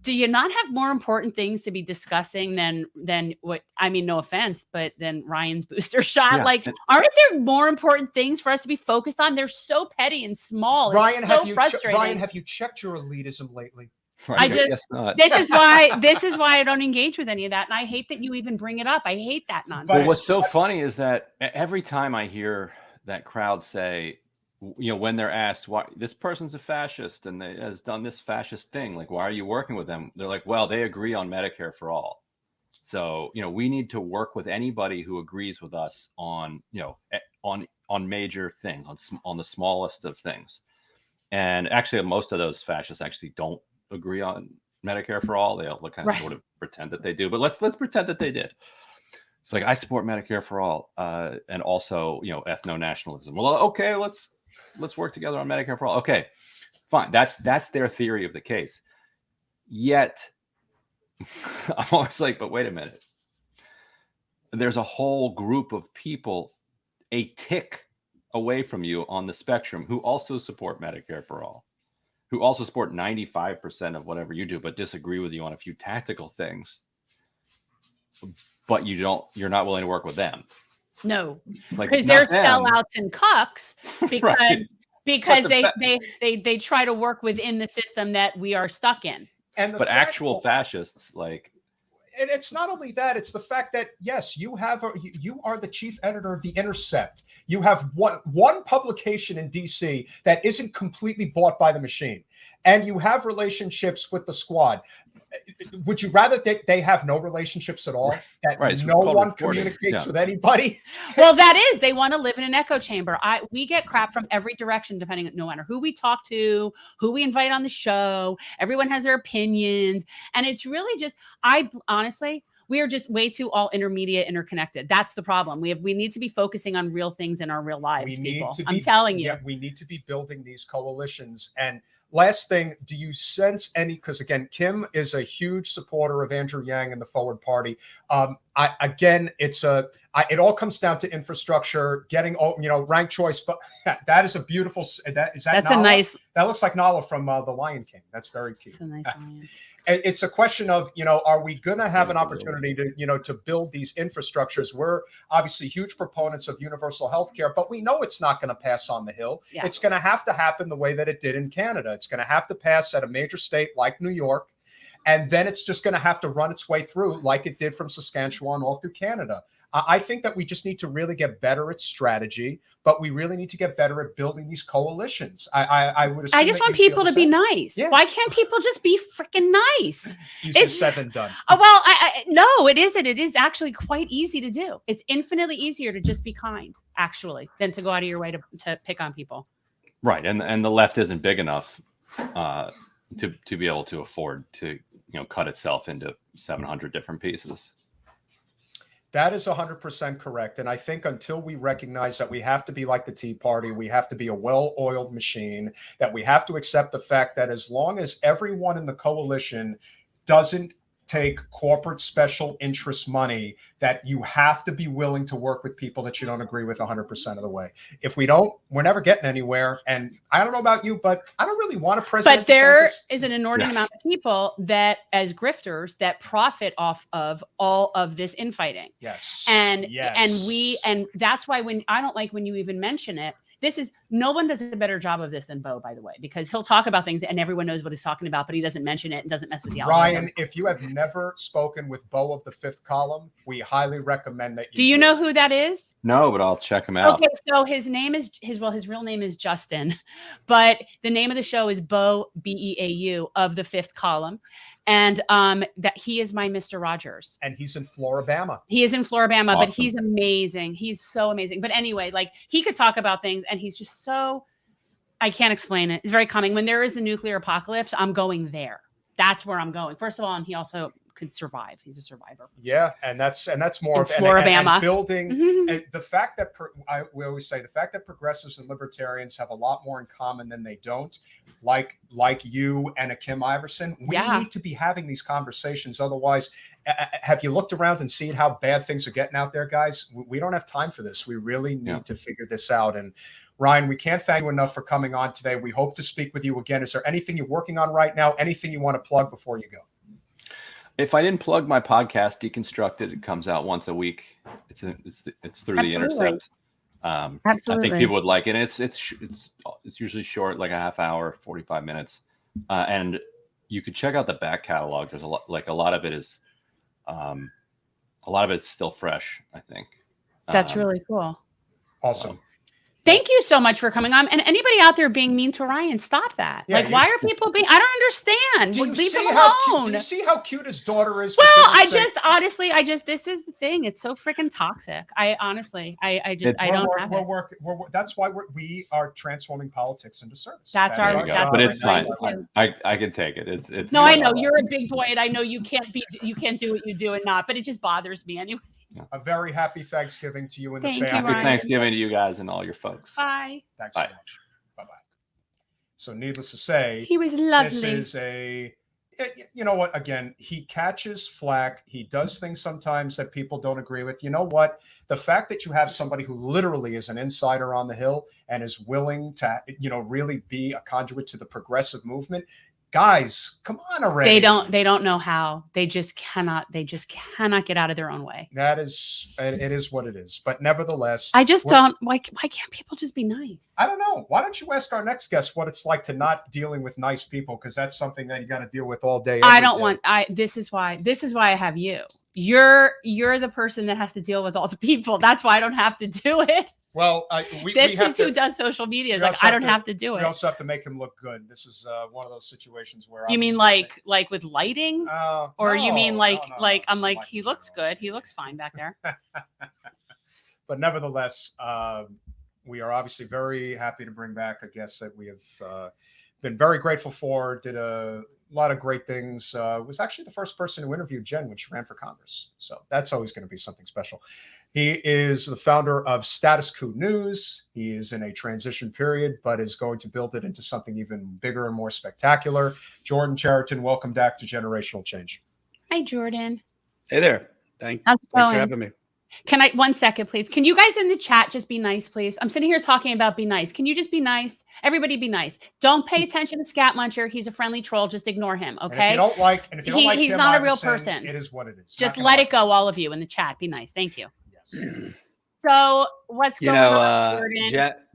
Do you not have more important things to be discussing than what, I mean, no offense, but than Ryan's booster shot? Yeah. Like, aren't there more important things for us to be focused on? They're so petty and small. Ryan, frustrating. Ryan, have you checked your elitism lately? Right. This is why I don't engage with any of that. And I hate that you even bring it up. I hate that nonsense. But what's so funny is that every time I hear that crowd say, when they're asked why this person's a fascist and has done this fascist thing, like, why are you working with them? They're like, well, they agree on Medicare for all. So, we need to work with anybody who agrees with us on major things, on the smallest of things. And actually, most of those fascists actually don't agree on Medicare for all. They all kind of sort of pretend that they do, but let's pretend that they did. It's like, I support Medicare for all, and also, ethno-nationalism. Well, okay, let's work together on Medicare for all. Okay, fine. That's their theory of the case. Yet, I'm always like, but wait a minute. There's a whole group of people a tick away from you on the spectrum who also support Medicare for all, who also support 95% of whatever you do, but disagree with you on a few tactical things. But you're not willing to work with them. No, because they're sellouts and cucks because they try to work within the system that we are stuck in. But actual fascists, like, and it's not only that, it's the fact that, yes, you are the chief editor of the Intercept. You have one publication in DC that isn't completely bought by the machine, and you have relationships with the squad. Would you rather they have no relationships at all? That no one communicates with anybody? Well, they want to live in an echo chamber. We get crap from every direction, depending on no matter who we talk to, who we invite on the show. Everyone has their opinions. And it's really just, honestly, we are just way too all interconnected. That's the problem. We need to be focusing on real things in our real lives, people. I'm telling you. Yeah, we need to be building these coalitions. And last thing, do you sense any, because again, Kim is a huge supporter of Andrew Yang and the Forward Party. It all comes down to infrastructure, getting, ranked choice. But that is a beautiful, that's Nala? A nice, that looks like Nala from The Lion King. That's very cute. It's a nice lion. It's a question of, are we going to have an opportunity to build these infrastructures? We're obviously huge proponents of universal health care, but we know it's not going to pass on the Hill. Yeah. It's going to have to happen the way that it did in Canada. It's going to have to pass at a major state like New York. And then it's just going to have to run its way through like it did from Saskatchewan all through Canada. I think that we just need to really get better at strategy, but we really need to get better at building these coalitions. I would assume I just want people to be nice. Yeah. Why can't people just be freaking nice? Easier said than done. Well, no, it isn't. It is actually quite easy to do. It's infinitely easier to just be kind, actually, than to go out of your way to pick on people. Right, and the left isn't big enough to be able to afford to cut itself into 700 different pieces. That is 100% correct. And I think until we recognize that we have to be like the Tea Party, we have to be a well-oiled machine, that we have to accept the fact that as long as everyone in the coalition doesn't take corporate special interest money, that you have to be willing to work with people that you don't agree with 100% of the way. If we don't, we're never getting anywhere. And I don't know about you, but I don't really want a president. But there is an inordinate amount of people that, as grifters, that profit off of all of this infighting. Yes. And that's why I don't like when you even mention it. No one does a better job of this than Bo, by the way, because he'll talk about things and everyone knows what he's talking about, but he doesn't mention it and doesn't mess with the algorithm. Ryan, if you have never spoken with Bo of the Fifth Column, we highly recommend that you do. You know who that is? No, but I'll check him out. Okay, so his real name is Justin, but the name of the show is Bo, Beau, of the Fifth Column. And that he is my Mr. Rogers. And he's in Floribama. He is in Floribama, Awesome. But he's amazing. He's so amazing. But anyway, like he could talk about things and he's just so, I can't explain it. It's very calming. When there is the nuclear apocalypse, I'm going there. That's where I'm going. First of all, and he also could survive. He's a survivor. Yeah, and that's more of Floribama. And building and the fact that we always say the fact that progressives and libertarians have a lot more in common than they don't, like you and a Kim Iverson. We need to be having these conversations. Otherwise, have you looked around and seen how bad things are getting out there, guys? We don't have time for this. We really need to figure this out. And Ryan, we can't thank you enough for coming on today. We hope to speak with you again. Is there anything you're working on right now? Anything you want to plug before you go? If I didn't plug my podcast, Deconstructed, it comes out once a week. It's through the Intercept. I think people would like it. It's usually short, like a half hour, 45 minutes, and you could check out the back catalog. There's a lot of it is still fresh, I think. That's really cool. Awesome. Thank you so much for coming on. And anybody out there being mean to Ryan, stop that. Yeah, why are people being? I don't understand. Leave him alone. Do you see how cute his daughter is? Well, honestly, this is the thing. It's so freaking toxic. I don't have it. That's why we are transforming politics into service. But it's fine. I can take it. It's no, I know you're a big boy, and I know you can't do what you do and not. But it just bothers me anyway. A very happy Thanksgiving to you and the family. Happy Thanksgiving to you guys and all your folks. Bye. Thanks so much. Bye-bye. So needless to say, he was lovely. This is you know what? Again, he catches flack. He does things sometimes that people don't agree with. You know what? The fact that you have somebody who literally is an insider on the Hill and is willing to, really be a conduit to the progressive movement. Guys, come on already. They don't know how. They just cannot get out of their own way. It is what it is. But nevertheless, I just don't. Why can't people just be nice? I don't know. Why don't you ask our next guest what it's like to not dealing with nice people? Because that's something that you got to deal with all day. This is why I have you. You're the person that has to deal with all the people. That's why I don't have to do it. Well, who does social media. Like I don't have to do it. We also have to make him look good. This is one of those situations where you mean like with lighting, or you mean he looks good. He looks fine back there. But nevertheless, we are obviously very happy to bring back a guest that we have been very grateful for. Did a lot of great things. Was actually the first person who interviewed Jen when she ran for Congress. So that's always going to be something special. He is the founder of Status Coup News. He is in a transition period, but is going to build it into something even bigger and more spectacular. Jordan Chariton, welcome back to Generational Change. Hi, Jordan. Hey there. Thanks for having me. Can I 1 second, please? Can you guys in the chat just be nice, please? I'm sitting here talking about be nice. Can you just be nice? Everybody be nice. Don't pay attention to Scat Muncher. He's a friendly troll. Just ignore him, okay? And if you don't like he's Kim not Iverson, a real person. It is what it is. Just let it go, all of you in the chat. Be nice. Thank you. Yes. So what's going on,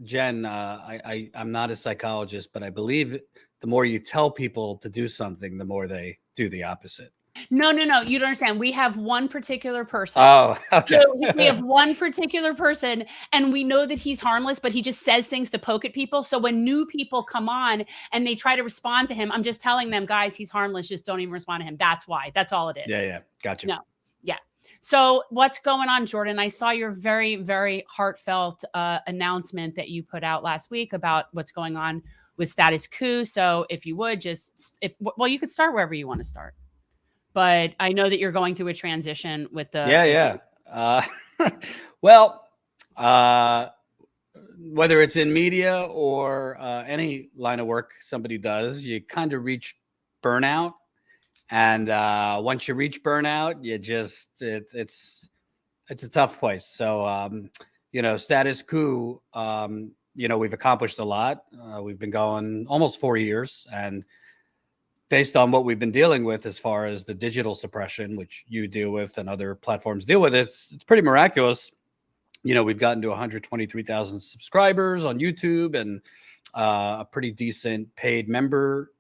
Jen? I'm not a psychologist, but I believe the more you tell people to do something, the more they do the opposite. No. You don't understand. We have one particular person. Oh, okay. We have one particular person, and we know that he's harmless, but he just says things to poke at people. So when new people come on and they try to respond to him, I'm just telling them, guys, he's harmless. Just don't even respond to him. That's why. That's all it is. Yeah. Gotcha. No. Yeah. So what's going on, Jordan? I saw your very, very heartfelt announcement that you put out last week about what's going on with Status Coup. So if you would you could start wherever you want to start. But I know that you're going through a transition with the Well, whether it's in media or any line of work somebody does, you kind of reach burnout. And once you reach burnout, you just it's a tough place. So Status Coup, we've accomplished a lot. We've been going almost 4 years, and based on what we've been dealing with as far as the digital suppression, which you deal with and other platforms deal with, it's pretty miraculous. We've gotten to 123,000 subscribers on YouTube and a pretty decent paid member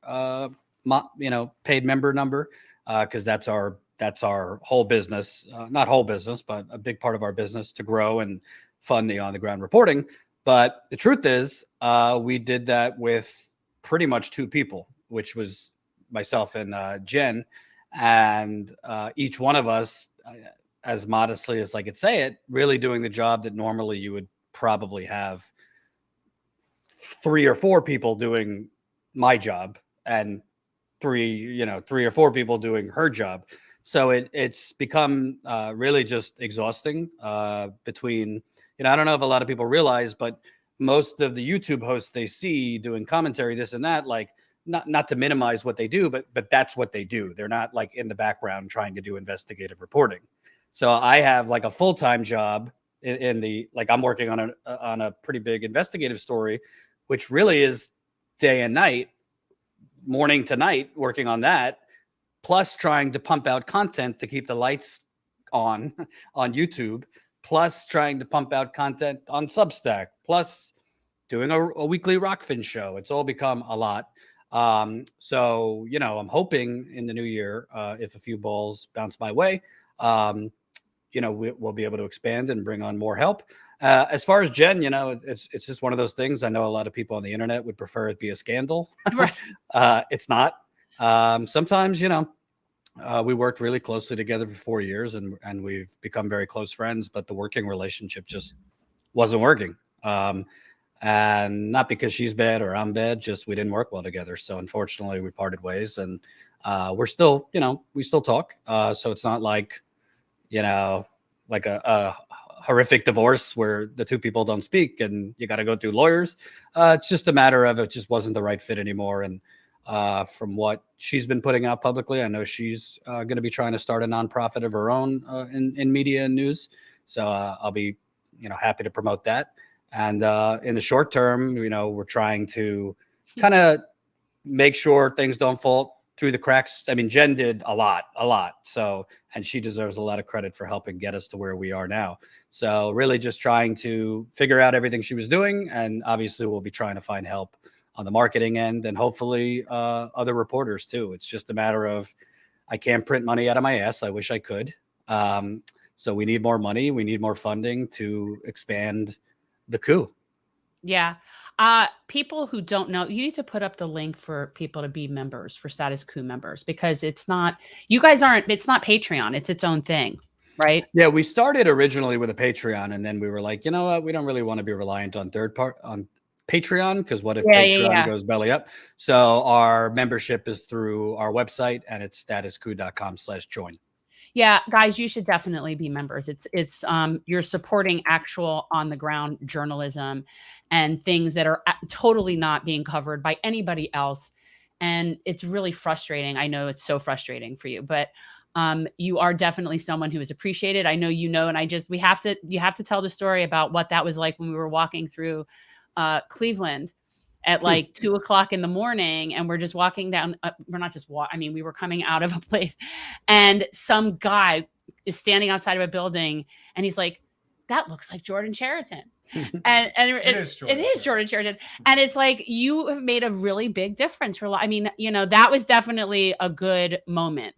number, because that's our whole business, not whole business, but a big part of our business to grow and fund the on the ground reporting. But the truth is, we did that with pretty much two people, which was myself and Jen, and each one of us, as modestly as I could say it, really doing the job that normally you would probably have 3 or 4 people doing my job and 3 or 4 people doing her job. So it's become really just exhausting between, I don't know if a lot of people realize, but most of the YouTube hosts they see doing commentary, this and that, like, not to minimize what they do, but that's what they do. They're not like in the background trying to do investigative reporting. So I have like a full-time job in the, like, I'm working on a pretty big investigative story, which really is day and night, morning to night, working on that, plus trying to pump out content to keep the lights on YouTube, plus trying to pump out content on Substack, plus doing a weekly Rockfin show. It's all become a lot. So, I'm hoping in the new year, if a few balls bounce my way, we'll be able to expand and bring on more help. As far as Jen, it's just one of those things. I know a lot of people on the internet would prefer it be a scandal. Right. It's not. Sometimes, we worked really closely together for 4 years and we've become very close friends, but the working relationship just wasn't working. And not because she's bad or I'm bad, just we didn't work well together. So unfortunately we parted ways, and we're still, we still talk. So it's not like, like a horrific divorce where the two people don't speak and you got to go through lawyers. It's just a matter of it just wasn't the right fit anymore. And from what she's been putting out publicly, I know she's going to be trying to start a nonprofit of her own in media and news. So I'll be, happy to promote that. And in the short term, we're trying to kind of make sure things don't fall through the cracks. I mean, Jen did a lot. So, and she deserves a lot of credit for helping get us to where we are now. So really just trying to figure out everything she was doing. And obviously we'll be trying to find help on the marketing end and hopefully other reporters too. It's just a matter of, I can't print money out of my ass. I wish I could. So we need more money. We need more funding to expand the coup. Yeah. People who don't know, you need to put up the link for people to be members, for Status Coup members, because it's not Patreon. It's its own thing, right? Yeah. We started originally with a Patreon, and then we were like, you know what? We don't really want to be reliant on on Patreon, because what if Patreon goes belly up? So our membership is through our website, and it's statuscoup.com/join. Yeah, guys, you should definitely be members. It's you're supporting actual on the ground journalism and things that are totally not being covered by anybody else. And it's really frustrating. I know it's so frustrating for you, but you are definitely someone who is appreciated. I know, and you have to tell the story about what that was like when we were walking through Cleveland at like 2:00 in the morning, and we're just walking down. We're not just we were coming out of a place, and some guy is standing outside of a building, and he's like, that looks like Jordan Chariton. It It is Jordan is Jordan Chariton. And it's like, you have made a really big difference for, I mean, that was definitely a good moment,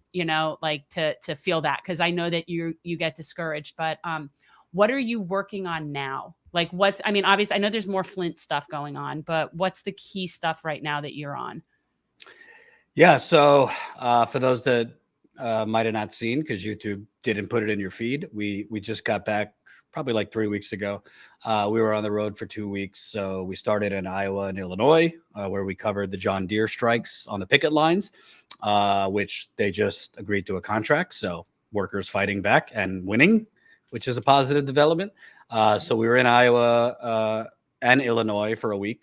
like to feel that. Cause I know that you get discouraged, but, what are you working on now? Like obviously I know there's more Flint stuff going on, but what's the key stuff right now that you're on? Yeah. So for those that might have not seen, because YouTube didn't put it in your feed, we just got back probably like 3 weeks ago. We were on the road for 2 weeks. So we started in Iowa and Illinois, where we covered the John Deere strikes on the picket lines, which they just agreed to a contract. So workers fighting back and winning, which is a positive development. So we were in Iowa and Illinois for a week,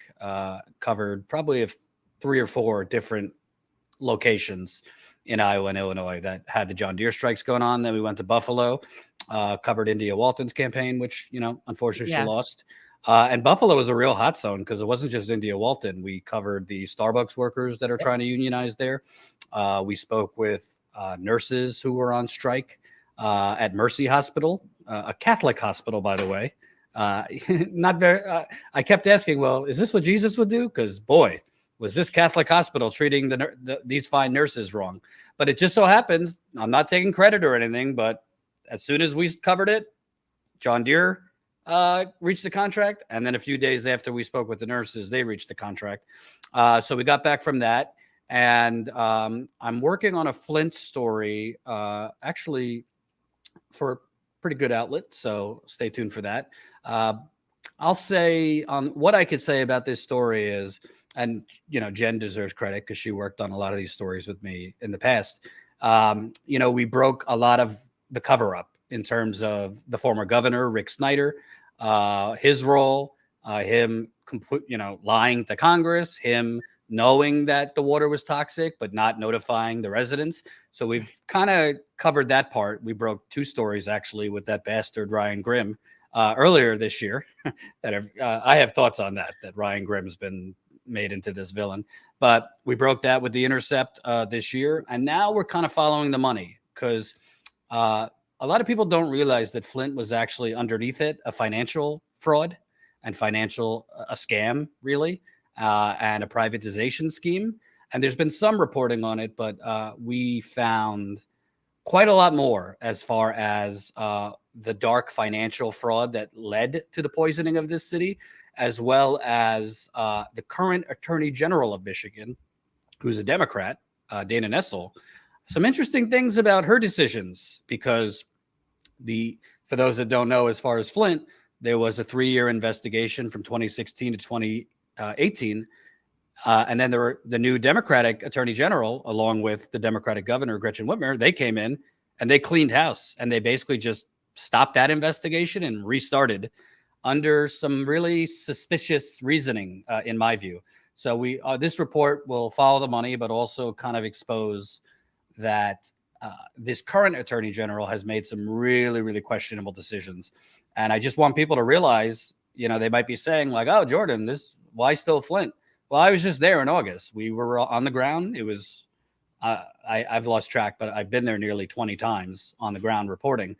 covered probably 3 or 4 different locations in Iowa and Illinois that had the John Deere strikes going on. Then we went to Buffalo, covered India Walton's campaign, which, unfortunately she lost. And Buffalo was a real hot zone because it wasn't just India Walton. We covered the Starbucks workers that are trying to unionize there. We spoke with nurses who were on strike at Mercy Hospital, a Catholic hospital, by the way. Not very. I kept asking, well, is this what Jesus would do? Because boy, was this Catholic hospital treating these fine nurses wrong? But it just so happens, I'm not taking credit or anything, but as soon as we covered it, John Deere reached the contract, and then a few days after we spoke with the nurses, they reached the contract. So we got back from that, and I'm working on a Flint story, actually, for a pretty good outlet. So stay tuned for that. I'll say what I could say about this story is, and Jen deserves credit because she worked on a lot of these stories with me in the past. We broke a lot of the cover up in terms of the former governor, Rick Snyder, his role, him lying to Congress, him knowing that the water was toxic, but not notifying the residents. So we've kind of covered that part. We broke 2 stories actually with that bastard Ryan Grimm earlier this year. That I have thoughts on that Ryan Grimm has been made into this villain. But we broke that with the Intercept this year. And now we're kind of following the money because a lot of people don't realize that Flint was actually underneath it a financial fraud and a scam, really, and a privatization scheme. And there's been some reporting on it, but we found quite a lot more as far as the dark financial fraud that led to the poisoning of this city, as well as the current Attorney General of Michigan, who's a Democrat, Dana Nessel. Some interesting things about her decisions, because for those that don't know, as far as Flint, there was a 3-year investigation from 2016 to 2018. And then there were the new Democratic Attorney General, along with the Democratic Governor, Gretchen Whitmer. They came in and they cleaned house, and they basically just stopped that investigation and restarted under some really suspicious reasoning, in my view. So this report will follow the money, but also kind of expose that this current Attorney General has made some really, really questionable decisions. And I just want people to realize, they might be saying like, oh, Jordan, why still Flint? Well, I was just there in August. We were on the ground. It was, I've lost track, but I've been there nearly 20 times on the ground reporting.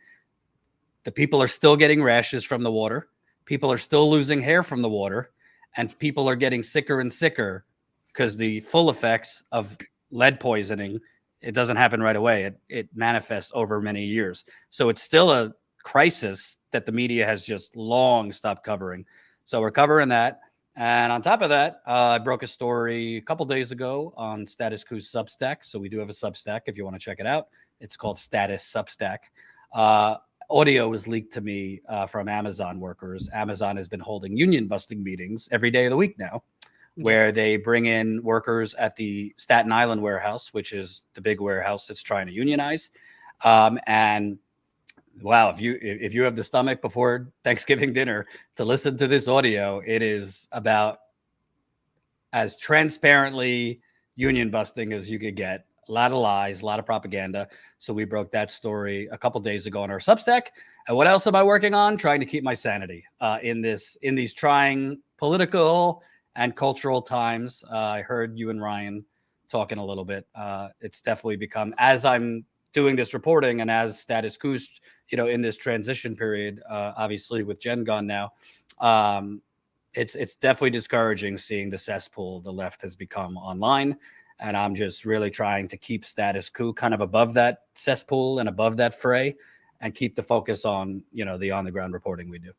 The people are still getting rashes from the water. People are still losing hair from the water, and people are getting sicker and sicker because the full effects of lead poisoning, it doesn't happen right away. It manifests over many years. So it's still a crisis that the media has just long stopped covering. So we're covering that. And on top of that, I broke a story a couple days ago on Status Coup Substack. So we do have a Substack if you want to check it out. It's called Status Substack. Audio was leaked to me from Amazon workers. Amazon has been holding union busting meetings every day of the week now, where they bring in workers at the Staten Island warehouse, which is the big warehouse that's trying to unionize. And wow, if you have the stomach before Thanksgiving dinner to listen to this audio, it is about as transparently union busting as you could get. A lot of lies, a lot of propaganda. So we broke that story a couple days ago on our Substack. And what else am I working on? Trying to keep my sanity in these trying political and cultural times. I heard you and Ryan talking a little bit. It's definitely become, as I'm doing this reporting and as Status Coup in this transition period, obviously with Jen gone now, it's definitely discouraging seeing the cesspool the left has become online. And I'm just really trying to keep Status Coup kind of above that cesspool and above that fray, and keep the focus on, the on the ground reporting we do.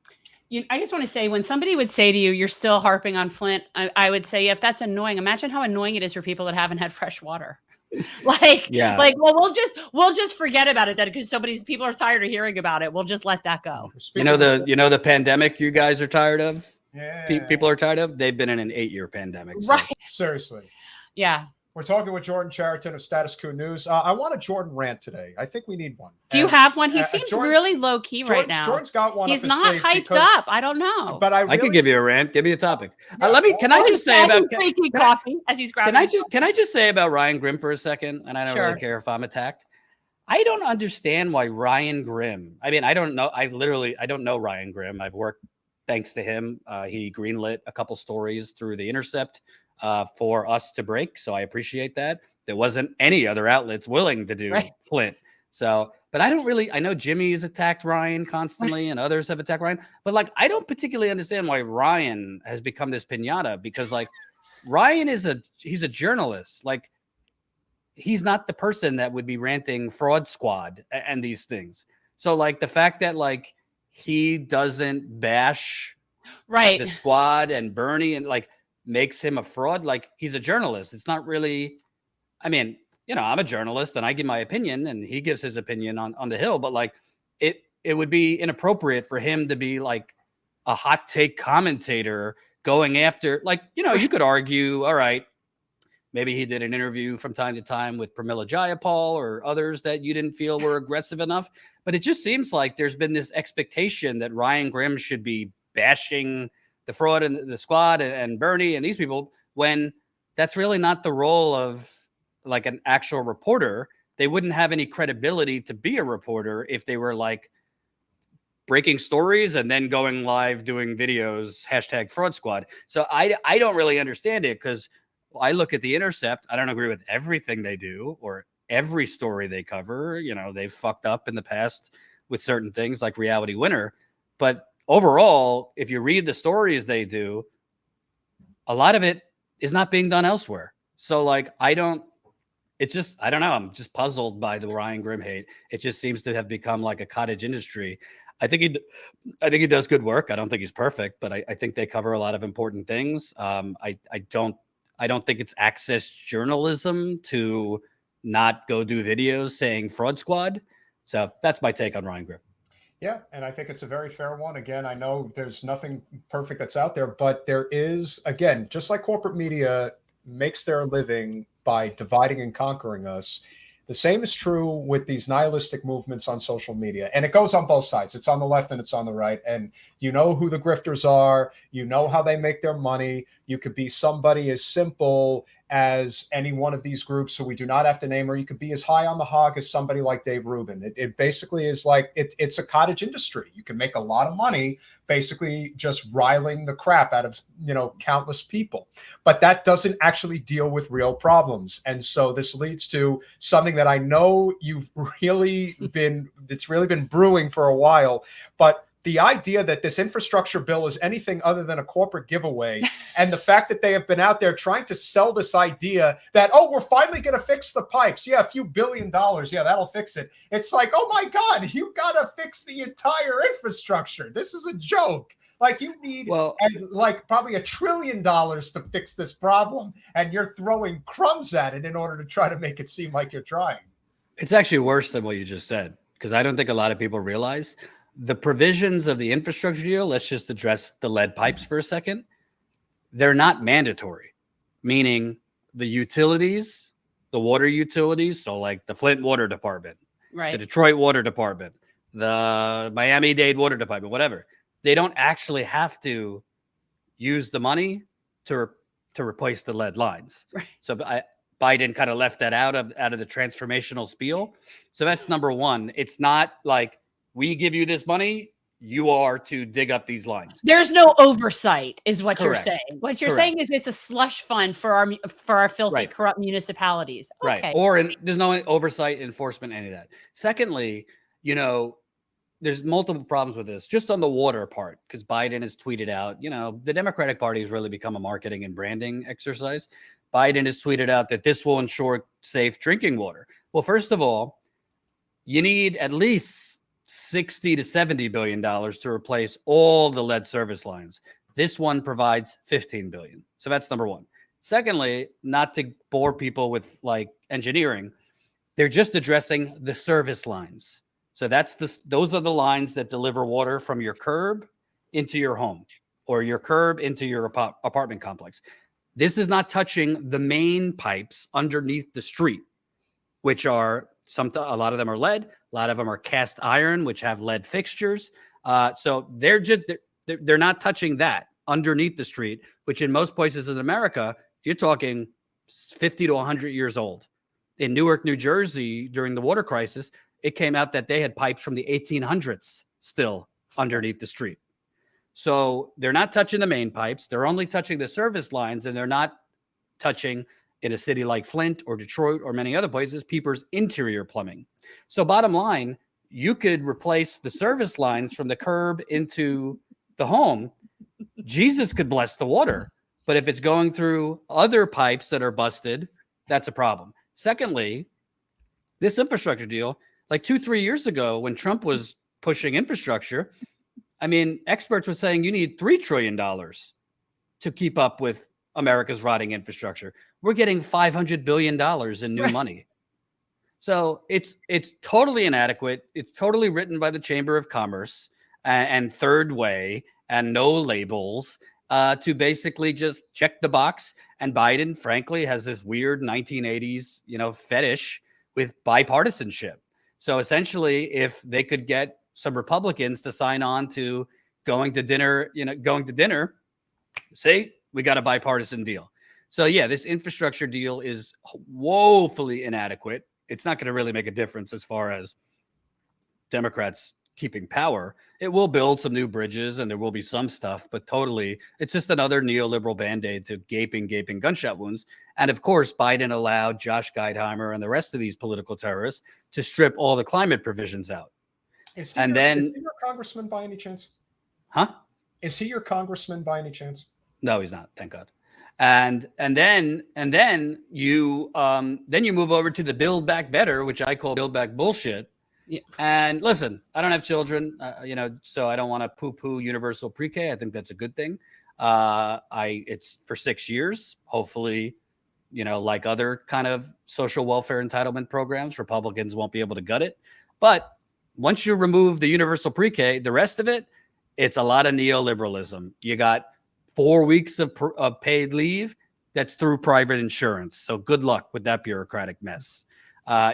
I just want to say, when somebody would say to you, you're still harping on Flint, I would say, if that's annoying, imagine how annoying it is for people that haven't had fresh water. Well, we'll just forget about it then, because people are tired of hearing about it. We'll just let that go. The pandemic you guys are tired of? Yeah. People are tired of? They've been in an 8-year pandemic. So. Right. Seriously. Yeah. We're talking with Jordan Chariton of Status Coup News. I want a Jordan rant today. I think we need one. Do you have one? He seems really low key right now. Jordan's got one. He's not hyped up. I don't know. But I could give you a rant. Give me a topic. Yeah, Can I just say about coffee as he's grabbing? Can I just say about Ryan Grimm for a second? And I don't really care if I'm attacked. I don't understand why Ryan Grimm. I mean, I don't know. I don't know Ryan Grimm. I've worked thanks to him. He greenlit a couple stories through the Intercept for us to break. So I appreciate that. There wasn't any other outlets willing to do Flint. So, but I know Jimmy's attacked Ryan constantly and others have attacked Ryan, but I don't particularly understand why Ryan has become this piñata, because Ryan he's a journalist. He's not the person that would be ranting fraud squad and these things. So the fact that he doesn't bash the squad and Bernie and makes him a fraud. He's a journalist. It's not really, I'm a journalist and I give my opinion and he gives his opinion on the Hill, but it would be inappropriate for him to be a hot take commentator going after, you could argue, all right, maybe he did an interview from time to time with Pramila Jayapal or others that you didn't feel were aggressive enough, but it just seems like there's been this expectation that Ryan Grimm should be bashing the fraud and the squad and Bernie and these people, when that's really not the role of an actual reporter. They wouldn't have any credibility to be a reporter if they were breaking stories and then going live doing videos, #fraud squad. So I don't really understand it, because I look at the Intercept. I don't agree with everything they do or every story they cover. They've fucked up in the past with certain things like Reality Winner, but overall, if you read the stories they do, a lot of it is not being done elsewhere. So I don't know. I'm just puzzled by the Ryan Grimm hate. It just seems to have become a cottage industry. I think he does good work. I don't think he's perfect, but I think they cover a lot of important things. I don't think it's access journalism to not go do videos saying fraud squad. So that's my take on Ryan Grimm. Yeah, and I think it's a very fair one. Again, I know there's nothing perfect that's out there, but there is, again, just like corporate media makes their living by dividing and conquering us, the same is true with these nihilistic movements on social media. And it goes on both sides. It's on the left and it's on the right. And you know who the grifters are. You know how they make their money. You could be somebody as simple as any one of these groups who we do not have to name, or you could be as high on the hog as somebody like Dave Rubin. It basically is it's a cottage industry. You can make a lot of money basically just riling the crap out of countless people, but that doesn't actually deal with real problems. And so this leads to something that I know it's really been brewing for a while, but the idea that this infrastructure bill is anything other than a corporate giveaway, and the fact that they have been out there trying to sell this idea that, we're finally going to fix the pipes. Yeah, a few $1 billion. Yeah, that'll fix it. It's oh my God, you got to fix the entire infrastructure. This is a joke. You need probably $1 trillion to fix this problem, and you're throwing crumbs at it in order to try to make it seem like you're trying. It's actually worse than what you just said, because I don't think a lot of people realize the provisions of the infrastructure deal. Let's just address the lead pipes for a second. They're not mandatory, meaning the utilities, the water utilities. So the Flint Water Department, the Detroit Water Department, the Miami-Dade Water Department, whatever. They don't actually have to use the money to replace the lead lines. Right. So Biden kind of left that out of the transformational spiel. So that's number one. It's not we give you this money, you are to dig up these lines. There's no oversight, is what Correct. you're saying. What you're saying is it's a slush fund for our filthy, corrupt municipalities. Okay. Right. Or there's no oversight, enforcement, any of that. Secondly, there's multiple problems with this. Just on the water part, because Biden has tweeted out, the Democratic Party has really become a marketing and branding exercise. Biden has tweeted out that this will ensure safe drinking water. Well, first of all, you need at least $60 to $70 billion to replace all the lead service lines. This one provides $15 billion. So that's number one. Secondly, not to bore people with like engineering, they're just addressing the service lines. So those are the lines that deliver water from your curb into your home or your curb into your apartment complex. This is not touching the main pipes underneath the street, which are a lot of them are lead, a lot of them are cast iron, which have lead fixtures. So they're not touching that underneath the street, which in most places in America, you're talking 50 to 100 years old. In Newark, New Jersey, during the water crisis, it came out that they had pipes from the 1800s still underneath the street. So they're not touching the main pipes. They're only touching the service lines, and they're not touching, in a city like Flint or Detroit or many other places, people's interior plumbing. So bottom line, you could replace the service lines from the curb into the home. Jesus could bless the water. But if it's going through other pipes that are busted, that's a problem. Secondly, this infrastructure deal, like 2-3 years ago when Trump was pushing infrastructure, I mean, experts were saying you need $3 trillion to keep up with America's rotting infrastructure. We're getting $500 billion in new money. So it's totally inadequate. It's totally written by the Chamber of Commerce and Third Way and no labels to basically just check the box. And Biden, frankly, has this weird 1980s, fetish with bipartisanship. So essentially, if they could get some Republicans to sign on to going to dinner, say, we got a bipartisan deal. So yeah, this infrastructure deal is woefully inadequate. It's not going to really make a difference as far as Democrats keeping power. It will build some new bridges and there will be some stuff, but totally, it's just another neoliberal band-aid to gaping gunshot wounds. And of course, Biden allowed Josh Geitheimer and the rest of these political terrorists to strip all the climate provisions out. Is he your congressman by any chance? Huh? Is he your congressman by any chance? No, he's not. Thank God. And then you move over to the Build Back Better, which I call Build Back bullshit. Yeah. And listen, I don't have children, so I don't want to poo-poo universal pre-K. I think that's a good thing. It's for 6 years. Hopefully, like other kind of social welfare entitlement programs, Republicans won't be able to gut it. But once you remove the universal pre-K, the rest of it, it's a lot of neoliberalism. You got 4 weeks of paid leave that's through private insurance. So good luck with that bureaucratic mess.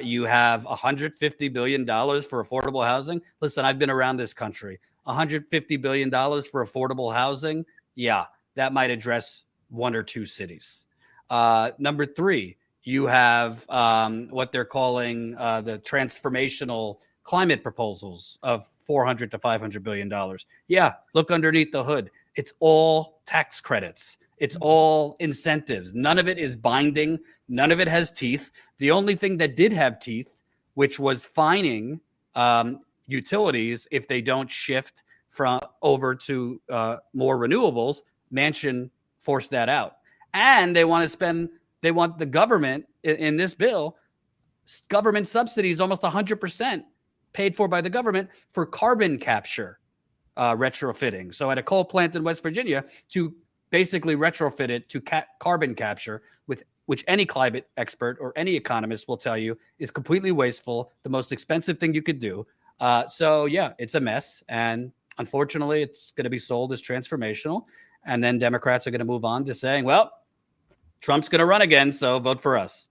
You have $150 billion for affordable housing. Listen, I've been around this country. $150 billion for affordable housing. Yeah, that might address 1 or 2 cities. Number 3, you have what they're calling the transformational climate proposals of $400 to $500 billion. Yeah, look underneath the hood. It's all tax credits. It's all incentives. None of it is binding. None of it has teeth. The only thing that did have teeth, which was fining utilities if they don't shift over to more renewables, Manchin forced that out. And they want the government in this bill, government subsidies, almost 100% paid for by the government for carbon capture retrofitting. So at a coal plant in West Virginia, to basically retrofit it to carbon capture, which any climate expert or any economist will tell you is completely wasteful, the most expensive thing you could do. So yeah, it's a mess. And unfortunately, it's going to be sold as transformational. And then Democrats are going to move on to saying, well, Trump's going to run again, so vote for us.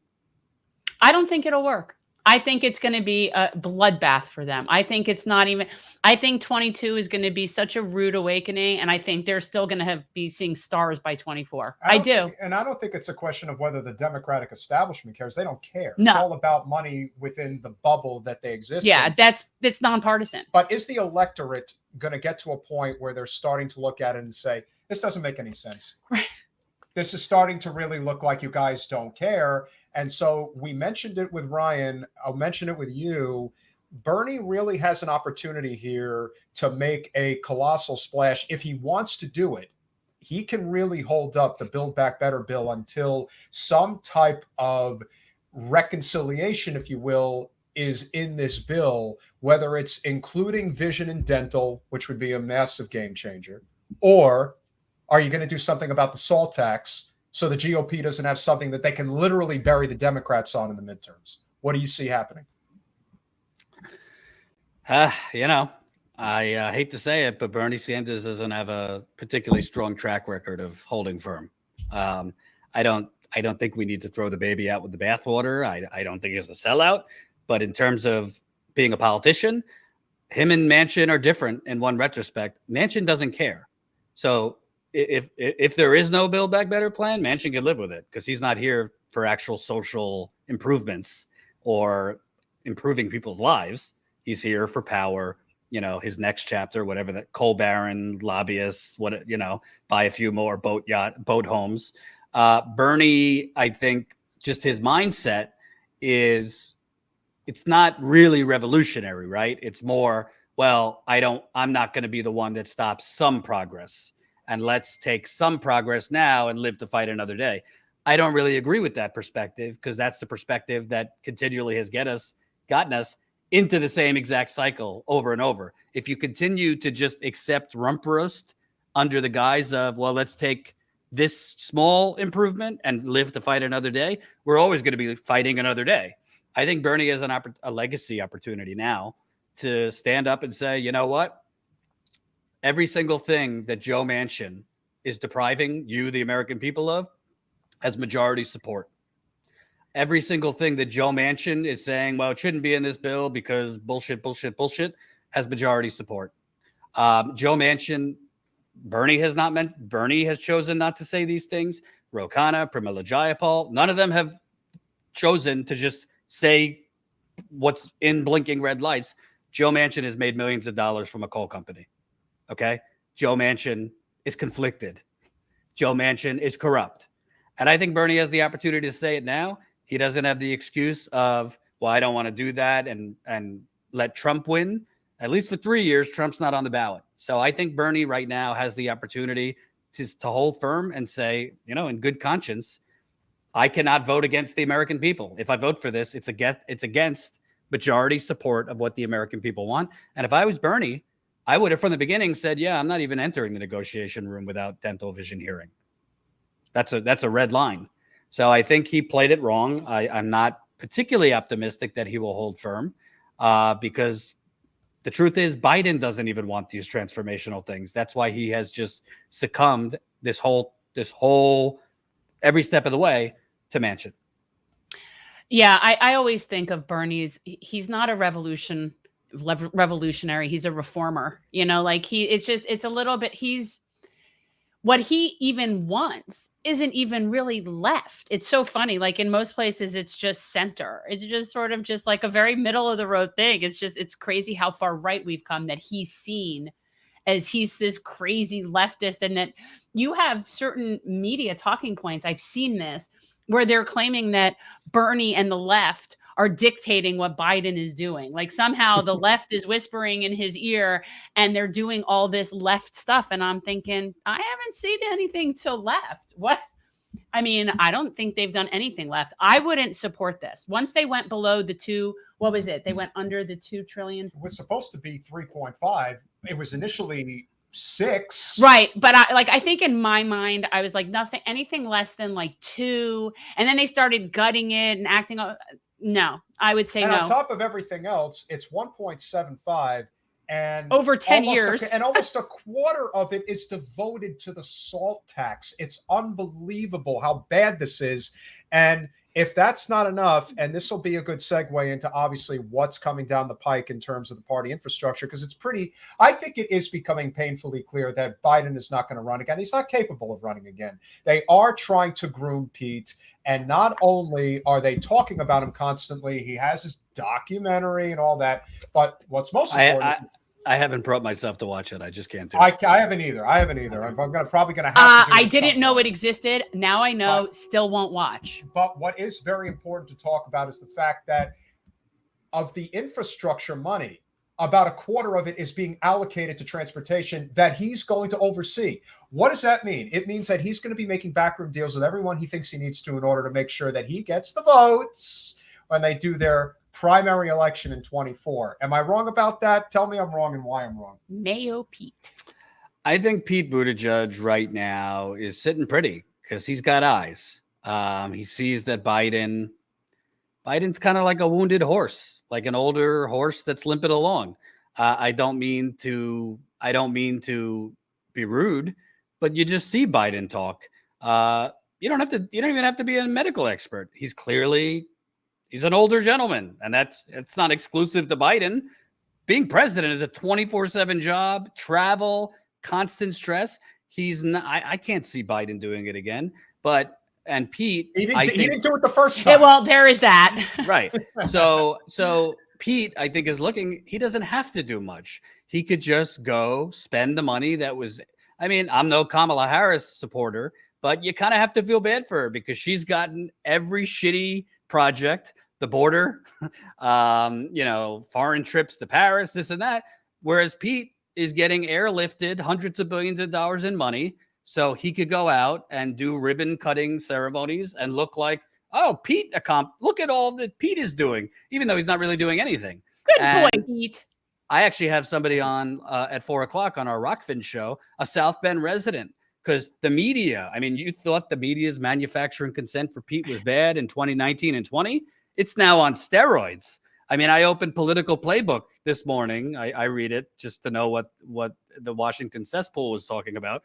I don't think it'll work. I think it's going to be a bloodbath for them. I think it's not even, I think 22 is going to be such a rude awakening. And I think they're still going to be seeing stars by 24. I do. And I don't think it's a question of whether the Democratic establishment cares. They don't care. No. It's all about money within the bubble that they exist in. Yeah, it's nonpartisan. But is the electorate going to get to a point where they're starting to look at it and say, this doesn't make any sense? Right. This is starting to really look like you guys don't care. And so we mentioned it with Ryan. I'll mention it with you. Bernie really has an opportunity here to make a colossal splash. If he wants to do it, he can really hold up the Build Back Better bill until some type of reconciliation, if you will, is in this bill, whether it's including vision and dental, which would be a massive game changer, or are you going to do something about the SALT tax so the GOP doesn't have something that they can literally bury the Democrats on in the midterms? What do you see happening? I hate to say it, but Bernie Sanders doesn't have a particularly strong track record of holding firm. I don't think we need to throw the baby out with the bathwater. I don't think he's a sellout. But in terms of being a politician, him and Manchin are different in one retrospect. Manchin doesn't care. So if there is no Build Back Better plan, Manchin can live with it because he's not here for actual social improvements or improving people's lives. He's here for power, his next chapter, whatever that, coal baron, lobbyists, buy a few more boat homes. Bernie, I think just his mindset is, it's not really revolutionary, right? It's more, well, I'm not going to be the one that stops some progress, and let's take some progress now and live to fight another day. I don't really agree with that perspective because that's the perspective that continually has gotten us into the same exact cycle over and over. If you continue to just accept rump roast under the guise of, well, let's take this small improvement and live to fight another day, we're always going to be fighting another day. I think Bernie has a legacy opportunity now to stand up and say, you know what? Every single thing that Joe Manchin is depriving you, the American people, of, has majority support. Every single thing that Joe Manchin is saying, well, it shouldn't be in this bill because bullshit, has majority support. Joe Manchin, Bernie has chosen not to say these things. Ro Khanna, Pramila Jayapal, none of them have chosen to just say what's in blinking red lights. Joe Manchin has made millions of dollars from a coal company. Okay. Joe Manchin is conflicted. Joe Manchin is corrupt. And I think Bernie has the opportunity to say it now. He doesn't have the excuse of, well, I don't want to do that and let Trump win. At least for 3 years, Trump's not on the ballot. So I think Bernie right now has the opportunity to hold firm and say, in good conscience, I cannot vote against the American people. If I vote for this, it's against majority support of what the American people want. And if I was Bernie, I would have from the beginning said, yeah, I'm not even entering the negotiation room without dental vision hearing. That's a red line. So I think he played it wrong. I'm not particularly optimistic that he will hold firm because the truth is Biden doesn't even want these transformational things. That's why he has just succumbed this whole every step of the way to Manchin. Yeah, I always think of Bernie's. He's not a revolutionary. He's a reformer. It's a little bit. What he even wants isn't even really left. It's so funny. Like in most places, it's just center. It's just sort of just like a very middle of the road thing. It's crazy how far right we've come that he's seen as he's this crazy leftist, and that you have certain media talking points. I've seen this where they're claiming that Bernie and the left are dictating what Biden is doing. Like somehow the left is whispering in his ear and they're doing all this left stuff. And I'm thinking, I haven't seen anything to left. What? I mean, I don't think they've done anything left. I wouldn't support this. Once they went below the what was it? They went under the 2 trillion. It was supposed to be 3.5. It was initially 6. Right. But I think in my mind, I was like, anything less than like 2. And then they started gutting it and acting. No, I would say and no. On top of everything else, it's 1.75 and over 10 years. And almost a quarter of it is devoted to the SALT tax. It's unbelievable how bad this is. And if that's not enough, and this will be a good segue into obviously what's coming down the pike in terms of the party infrastructure, because I think it is becoming painfully clear that Biden is not going to run again. He's not capable of running again. They are trying to groom Pete. And not only are they talking about him constantly, he has his documentary and all that. But what's most important, I haven't brought myself to watch it. I just can't do it. I haven't either. I'm probably going to have to. I didn't know it existed. Now I know. Still won't watch. But what is very important to talk about is the fact that of the infrastructure money, about a quarter of it is being allocated to transportation that he's going to oversee. What does that mean? It means that he's going to be making backroom deals with everyone he thinks he needs to in order to make sure that he gets the votes when they do their primary election in 24. Am I wrong about that? Tell me I'm wrong and why I'm wrong. Mayo Pete. I think Pete Buttigieg right now is sitting pretty because he's got eyes. He sees that Biden's kind of like a wounded horse, like an older horse that's limping along. I don't mean to be rude, but you just see Biden talk. You don't even have to be a medical expert. He's an older gentleman, and it's not exclusive to Biden. Being president is a 24/7 job, travel, constant stress. He's not. I can't see Biden doing it again. And Pete, he didn't do it the first time. Yeah, well, there is that. Right. So Pete, I think, is looking. He doesn't have to do much. He could just go spend the money that was. I mean, I'm no Kamala Harris supporter, but you kind of have to feel bad for her because she's gotten every shitty project, the border, foreign trips to Paris, this and that. Whereas Pete is getting airlifted hundreds of billions of dollars in money, so he could go out and do ribbon cutting ceremonies and look like, oh, Pete, look at all that Pete is doing, even though he's not really doing anything. Good boy, Pete. I actually have somebody on at 4:00 on our Rockfin show, a South Bend resident, because the media, I mean, you thought the media's manufacturing consent for Pete was bad in 2019 and 20. It's now on steroids. I mean, I opened Political Playbook this morning. I read it just to know what the Washington cesspool was talking about.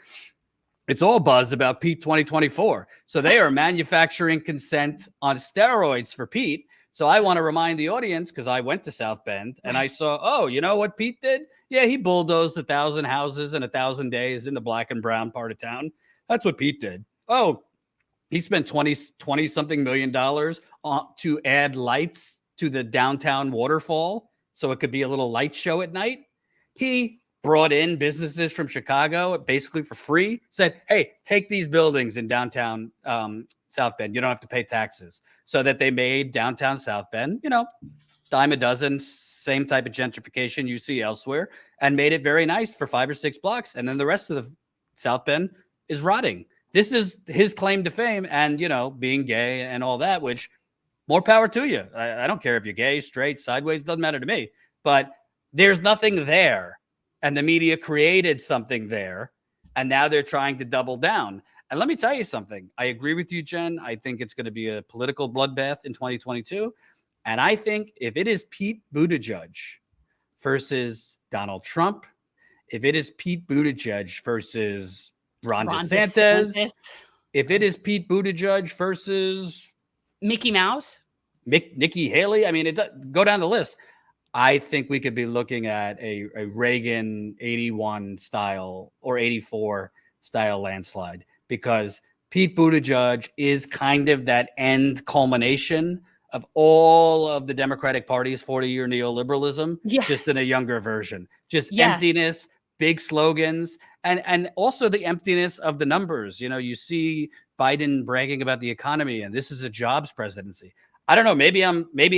It's all buzz about Pete 2024. So they are manufacturing consent on steroids for Pete. So I want to remind the audience, because I went to South Bend and I saw, oh, you know what Pete did? Yeah, he bulldozed 1,000 houses in 1,000 days in the black and brown part of town. That's what Pete did. Oh, he spent 20 something million dollars to add lights to the downtown waterfall so it could be a little light show at night. He brought in businesses from Chicago basically for free, said, hey, take these buildings in downtown South Bend. You don't have to pay taxes. So that they made downtown South Bend, dime a dozen, same type of gentrification you see elsewhere, and made it very nice for 5 or 6 blocks. And then the rest of the South Bend is rotting. This is his claim to fame and, being gay and all that, which more power to you. I don't care if you're gay, straight, sideways, doesn't matter to me. But there's nothing there. And the media created something there. And now they're trying to double down. And let me tell you something. I agree with you, Jen. I think it's going to be a political bloodbath in 2022. And I think if it is Pete Buttigieg versus Donald Trump, if it is Pete Buttigieg versus Ron DeSantis, if it is Pete Buttigieg versus Mickey Mouse, Nikki Haley, I mean, go down the list. I think we could be looking at a Reagan 81 style or 84 style landslide, because Pete Buttigieg is kind of that end culmination of all of the Democratic Party's 40-year neoliberalism, just in a younger version. Just emptiness, big slogans, and also the emptiness of the numbers. You see Biden bragging about the economy, and this is a jobs presidency. I don't know. Maybe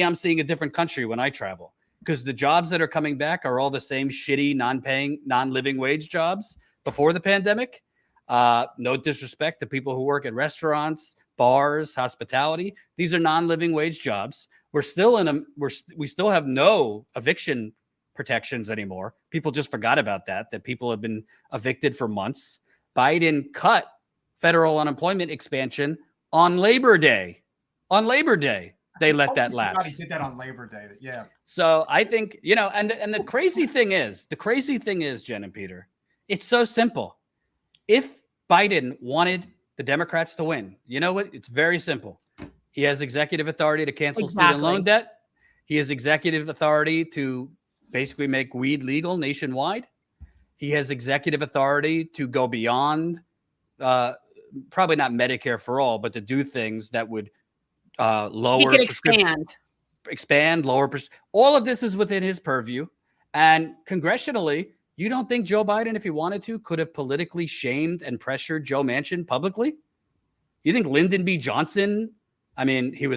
I'm seeing a different country when I travel, because the jobs that are coming back are all the same shitty, non-paying, non-living wage jobs before the pandemic. No disrespect to people who work at restaurants, bars, hospitality. These are non-living wage jobs. We still have no eviction protections anymore. People just forgot about that people have been evicted for months. Biden cut federal unemployment expansion on Labor Day. They let that lapse. He did that on Labor Day. Yeah. So I think, and the crazy thing is, Jen and Peter, it's so simple. If Biden wanted the Democrats to win, you know what? It's very simple. He has executive authority to cancel student loan debt. He has executive authority to basically make weed legal nationwide. He has executive authority to go beyond, probably not Medicare for all, but to do things that would lower. He could expand, lower. All of this is within his purview. And congressionally, you don't think Joe Biden, if he wanted to, could have politically shamed and pressured Joe Manchin publicly? You think Lyndon B. Johnson? I mean, he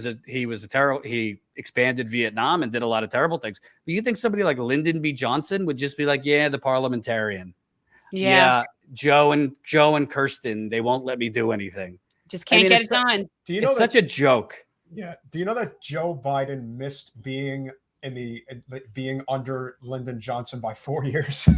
expanded Vietnam and did a lot of terrible things. But you think somebody like Lyndon B. Johnson would just be like, yeah, the parliamentarian. Yeah, Joe and Kirsten, they won't let me do anything. Just can't get it done. Do you know it's such a joke. Yeah. Do you know that Joe Biden missed being being under Lyndon Johnson by 4 years?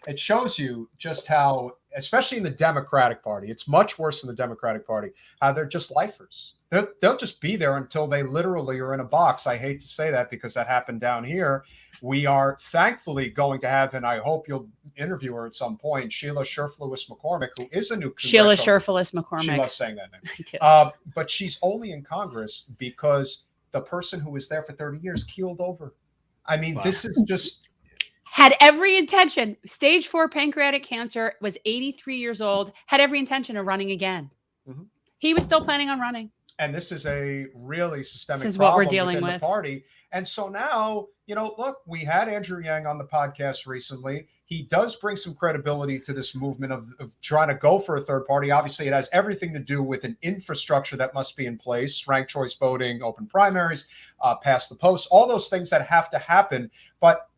It shows you just how, especially in the Democratic Party, it's much worse in the Democratic Party, how they're just lifers. They'll just be there until they literally are in a box. I hate to say that because that happened down here. We are thankfully going to have, and I hope you'll interview her at some point, Sheila Sherflewis McCormick, who is a new Sheila Sherflewis McCormick. She loves saying that name. But she's only in Congress because the person who was there for 30 years keeled over. I mean, wow. This is just... Had every intention, stage 4 pancreatic cancer, was 83 years old, had every intention of running again. Mm-hmm. He was still planning on running. And this is a really systemic this is problem what we're dealing within with. The party. And so now, look, we had Andrew Yang on the podcast recently. He does bring some credibility to this movement of trying to go for a third party. Obviously, it has everything to do with an infrastructure that must be in place, ranked choice voting, open primaries, past the post, all those things that have to happen. But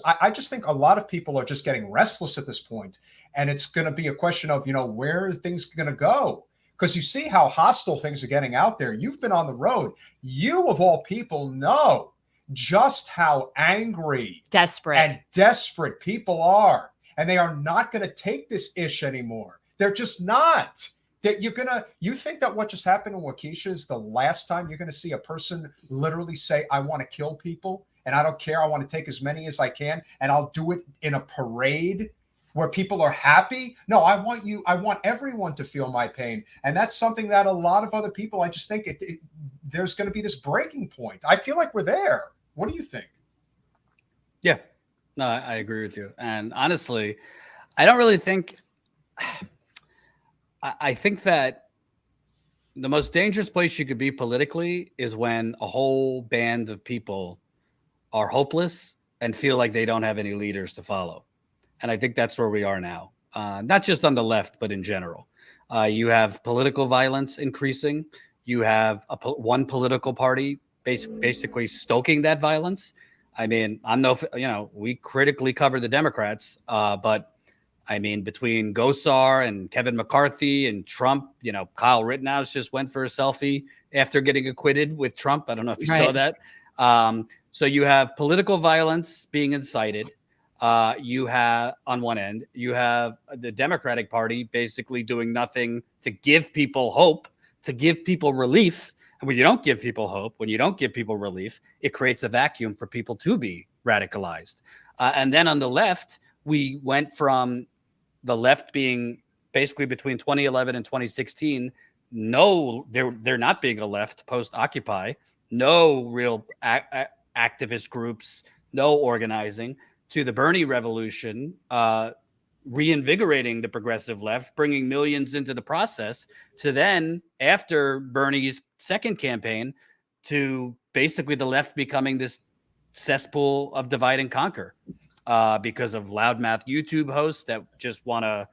I just think a lot of people are just getting restless at this point. And it's going to be a question of, where are things going to go? Because you see how hostile things are getting out there. You've been on the road. You, of all people, know just how angry, desperate people are. And they are not going to take this ish anymore. They're just not. That you think that what just happened in Waukesha is the last time you're going to see a person literally say, I want to kill people and I don't care. I want to take as many as I can and I'll do it in a parade where people are happy. No, I want everyone to feel my pain. And that's something that a lot of other people, I just think there's going to be this breaking point. I feel like we're there. What do you think? Yeah, no, I agree with you. And honestly, I don't really think, I think that the most dangerous place you could be politically is when a whole band of people are hopeless and feel like they don't have any leaders to follow. And I think that's where we are now, not just on the left, but in general. You have political violence increasing. You have one political party basically stoking that violence. I mean, we critically cover the Democrats, but I mean, between Gosar and Kevin McCarthy and Trump, Kyle Rittenhouse just went for a selfie after getting acquitted with Trump. I don't know if you saw that. So you have political violence being incited. You have, on one end, you have the Democratic Party basically doing nothing to give people hope, to give people relief. And when you don't give people hope, when you don't give people relief, it creates a vacuum for people to be radicalized. And then on the left, we went from the left being basically between 2011 and 2016, they're not being a left post-Occupy, no real activist groups, no organizing, to the Bernie revolution, reinvigorating the progressive left, bringing millions into the process, to then, after Bernie's second campaign, to basically the left becoming this cesspool of divide and conquer because of loudmouth YouTube hosts that just want to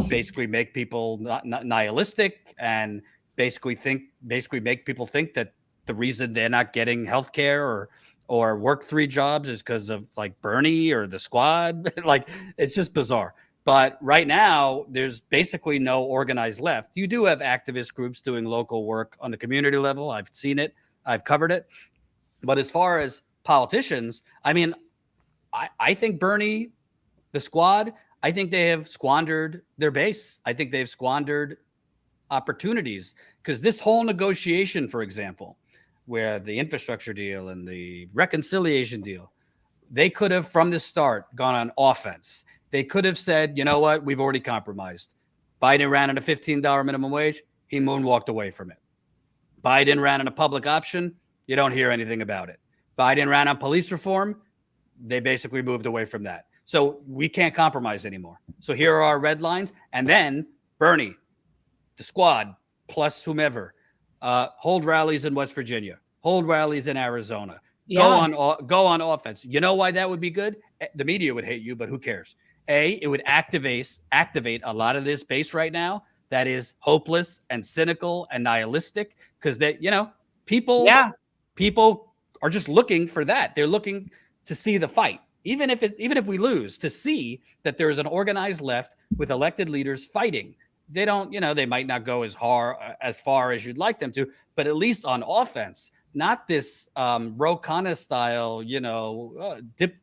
basically make people not nihilistic and basically make people think that the reason they're not getting healthcare or work 3 jobs is because of like Bernie or the squad. Like, it's just bizarre. But right now, there's basically no organized left. You do have activist groups doing local work on the community level. I've seen it. I've covered it. But as far as politicians, I mean, I think Bernie, the squad, I think they have squandered their base. I think they've squandered opportunities because this whole negotiation, for example, where the infrastructure deal and the reconciliation deal, they could have from the start gone on offense. They could have said, you know what, we've already compromised. Biden ran on a $15 minimum wage. He moonwalked away from it. Biden ran on a public option. You don't hear anything about it. Biden ran on police reform. They basically moved away from that. So we can't compromise anymore. So here are our red lines. And then Bernie, the squad, plus whomever, hold rallies in West Virginia, hold rallies in Arizona, yes. Go on offense. You know why that would be good? The media would hate you, but who cares? It would activate a lot of this base right now that is hopeless and cynical and nihilistic because people people are just looking for that. They're looking to see the fight, even if we lose, to see that there is an organized left with elected leaders fighting. They don't, they might not go as far as you'd like them to, but at least on offense, not this Ro Khanna style,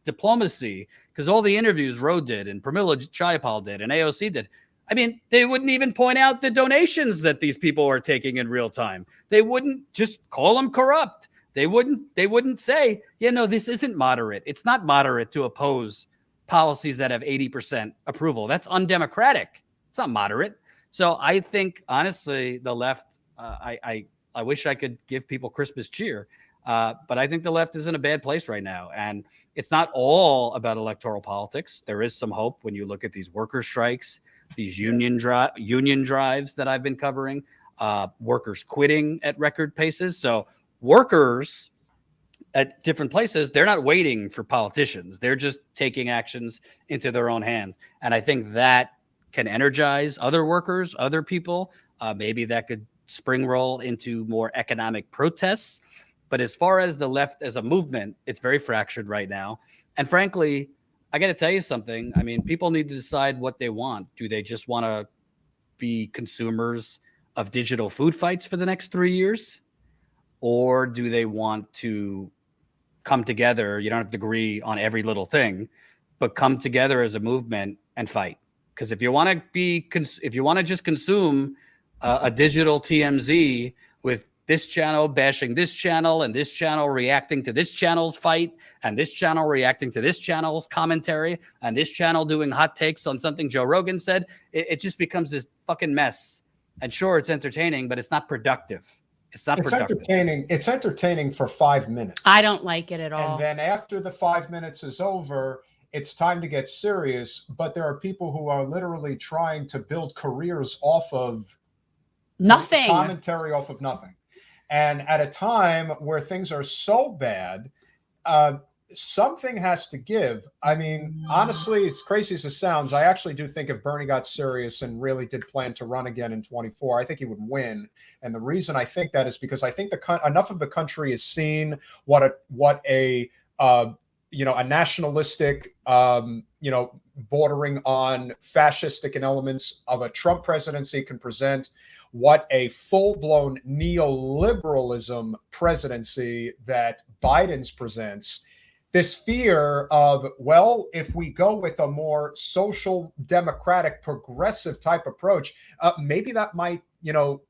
diplomacy, because all the interviews Ro did and Pramila Jayapal did and AOC did. I mean, they wouldn't even point out the donations that these people are taking in real time. They wouldn't just call them corrupt. They wouldn't say, this isn't moderate. It's not moderate to oppose policies that have 80% approval. That's undemocratic. It's not moderate. So I think, honestly, the left, I wish I could give people Christmas cheer, but I think the left is in a bad place right now. And it's not all about electoral politics. There is some hope when you look at these worker strikes, these union drives that I've been covering, workers quitting at record paces. So workers at different places, they're not waiting for politicians. They're just taking actions into their own hands. And I think that can energize other workers, other people. Maybe that could spring roll into more economic protests. But as far as the left as a movement, it's very fractured right now. And frankly, I got to tell you something. I mean, people need to decide what they want. Do they just want to be consumers of digital food fights for the next 3 years? Or do they want to come together? You don't have to agree on every little thing, but come together as a movement and fight. Because if you want to just consume a digital TMZ with this channel bashing this channel and this channel reacting to this channel's fight and this channel reacting to this channel's commentary and this channel doing hot takes on something Joe Rogan said, it just becomes this fucking mess. And sure, it's entertaining, but it's not productive. It's productive. It's entertaining for 5 minutes. I don't like it at all. And then after the 5 minutes is over, it's time to get serious. But there are people who are literally trying to build careers off of nothing, commentary off of nothing. And at a time where things are so bad, something has to give. I mean, honestly, as crazy as it sounds, I actually do think if Bernie got serious and really did plan to run again in 24, I think he would win. And the reason I think that is because I think enough of the country has seen what a nationalistic, bordering on fascistic in elements of a Trump presidency can present, what a full-blown neoliberalism presidency that Biden's presents. This fear of, well, if we go with a more social, democratic, progressive type approach, maybe that might,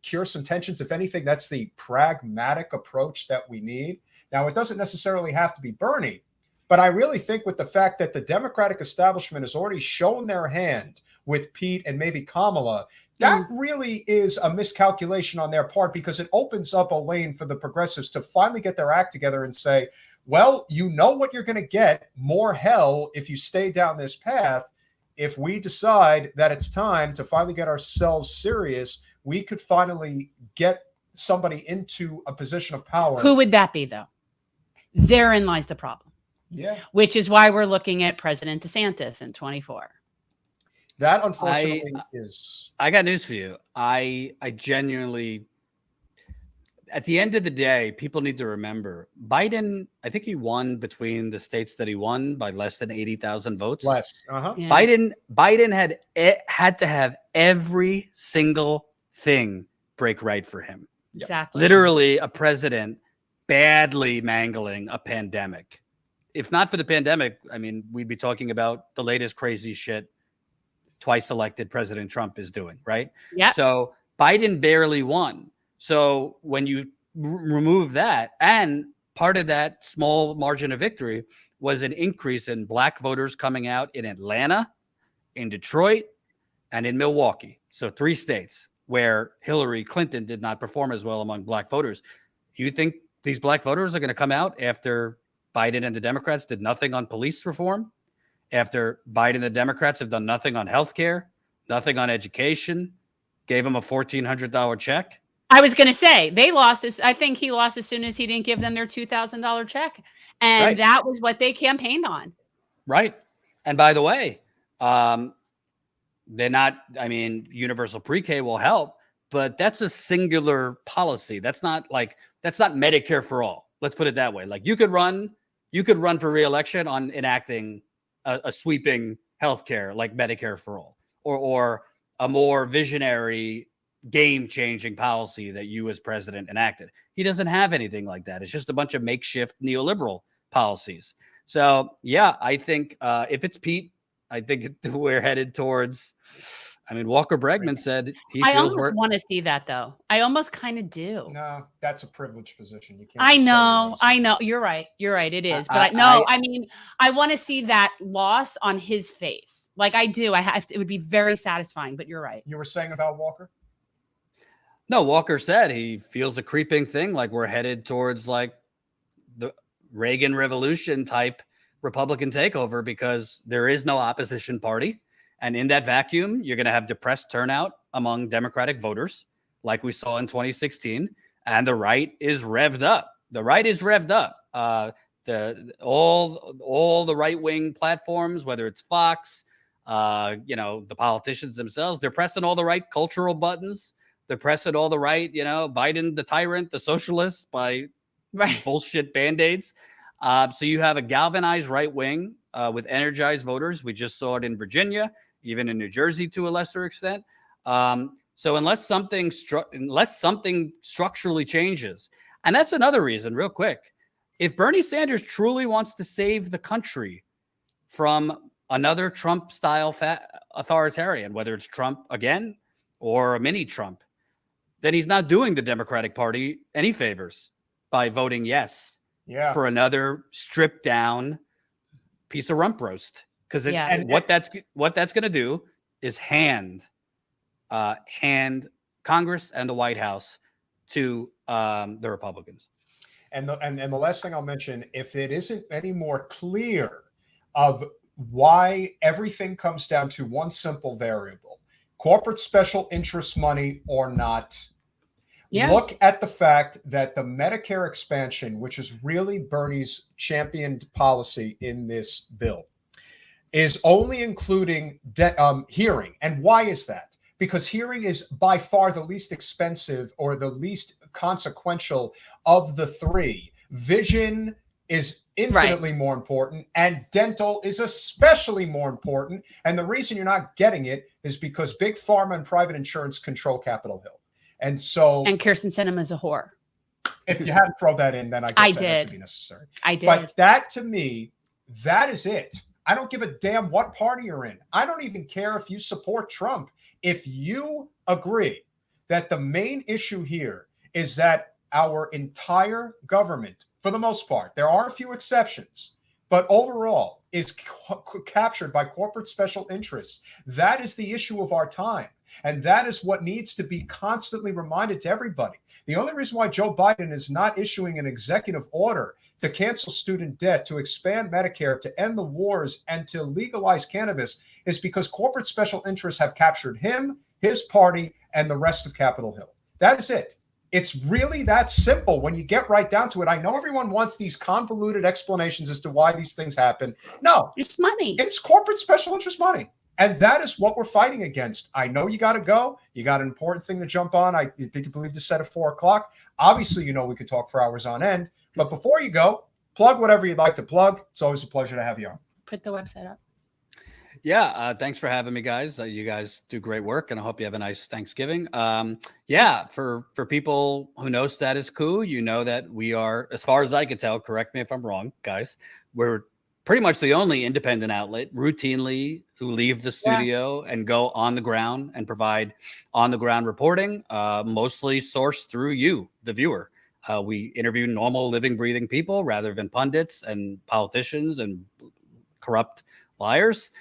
cure some tensions. If anything, that's the pragmatic approach that we need. Now, it doesn't necessarily have to be Bernie, but I really think with the fact that the Democratic establishment has already shown their hand with Pete and maybe Kamala, that really is a miscalculation on their part, because it opens up a lane for the progressives to finally get their act together and say, well, you know what you're going to get, more hell if you stay down this path. If we decide that it's time to finally get ourselves serious, we could finally get somebody into a position of power. Who would that be, though? Therein lies the problem. Yeah. Which is why we're looking at President DeSantis in 24. That, unfortunately, is... I got news for you. I genuinely... At the end of the day, people need to remember Biden, I think he won between the states that he won by less than 80,000 votes. Less. Uh-huh. Yeah. Biden had to have every single thing break right for him. Exactly. Literally a president badly mangling a pandemic. If not for the pandemic, I mean, we'd be talking about the latest crazy shit twice elected President Trump is doing, right? Yeah. So Biden barely won. So when you remove that, and part of that small margin of victory was an increase in Black voters coming out in Atlanta, in Detroit, and in Milwaukee. So 3 states where Hillary Clinton did not perform as well among Black voters. You think these Black voters are going to come out after Biden and the Democrats did nothing on police reform, after Biden and the Democrats have done nothing on healthcare, nothing on education, gave them a $1,400 check? I was going to say they lost. I think he lost as soon as he didn't give them their $2,000 check. And Right. That was what they campaigned on. Right. And by the way, they're not, I mean, universal pre-K will help, but that's a singular policy. That's not Medicare for all. Let's put it that way. Like you could run for re-election on enacting a sweeping healthcare like Medicare for all, or a more visionary, game-changing policy that you as president enacted. He doesn't have anything like that. It's just a bunch of makeshift neoliberal policies. So yeah, I think if it's Pete, I think we're headed towards. I mean, Walker Bregman said he I feels almost want to see that, though. I almost kind of do. No, that's a privileged position. You can't. I just say you know. want to see I it. know. You're right. You're right. It is. I- But I mean, I want to see that loss on his face. Like I do. It would be very satisfying. But you're right. You were saying about Walker? No, Walker said he feels a creeping thing, like we're headed towards like the Reagan Revolution type Republican takeover because there is no opposition party. And in that vacuum, you're going to have depressed turnout among Democratic voters, like we saw in 2016. And the right is revved up. The right is revved up. All the right-wing platforms, whether it's Fox, the politicians themselves, they're pressing all the right cultural buttons. They're pressing all the right, Biden, the tyrant, the socialist by bullshit Band-Aids. So you have a galvanized right wing with energized voters. We just saw it in Virginia, even in New Jersey to a lesser extent. So unless something structurally changes, and that's another reason, real quick, if Bernie Sanders truly wants to save the country from another Trump-style authoritarian, whether it's Trump again or a mini Trump, then he's not doing the Democratic Party any favors by voting yes for another stripped down piece of rump roast. Because what that's going to do is hand Congress and the White House to the Republicans. And the last thing I'll mention, if it isn't any more clear of why everything comes down to one simple variable, corporate special interest money or not, look at the fact that the Medicare expansion, which is really Bernie's championed policy in this bill, is only including hearing. And why is that? Because hearing is by far the least expensive or the least consequential of the three. Vision is infinitely more important, and dental is especially more important. And the reason you're not getting it is because big pharma and private insurance control Capitol Hill. And Kirsten Sinema is a whore. If you hadn't thrown that in, then I guess that has to be necessary. I did. But that, to me, that is it. I don't give a damn what party you're in. I don't even care if you support Trump. If you agree that the main issue here is that our entire government, for the most part, there are a few exceptions, but overall is captured by corporate special interests, that is the issue of our time. And that is what needs to be constantly reminded to everybody. The only reason why Joe Biden is not issuing an executive order to cancel student debt, to expand Medicare, to end the wars, and to legalize cannabis is because corporate special interests have captured him, his party, and the rest of Capitol Hill. That is it. It's really that simple when you get right down to it. I know everyone wants these convoluted explanations as to why these things happen. No. It's money. It's corporate special interest money. And that is what we're fighting against. I know you got to go. You got an important thing to jump on. I think you believe to set at 4:00. Obviously, we could talk for hours on end. But before you go, plug whatever you'd like to plug. It's always a pleasure to have you on. Put the website up. Yeah, thanks for having me, guys. You guys do great work, and I hope you have a nice Thanksgiving. For people who know Status Coup, you know that we are, as far as I can tell, correct me if I'm wrong, guys, we're pretty much the only independent outlet routinely who leave the studio and go on the ground and provide on-the-ground reporting, mostly sourced through you, the viewer. We interview normal, living, breathing people rather than pundits and politicians and corrupt liars.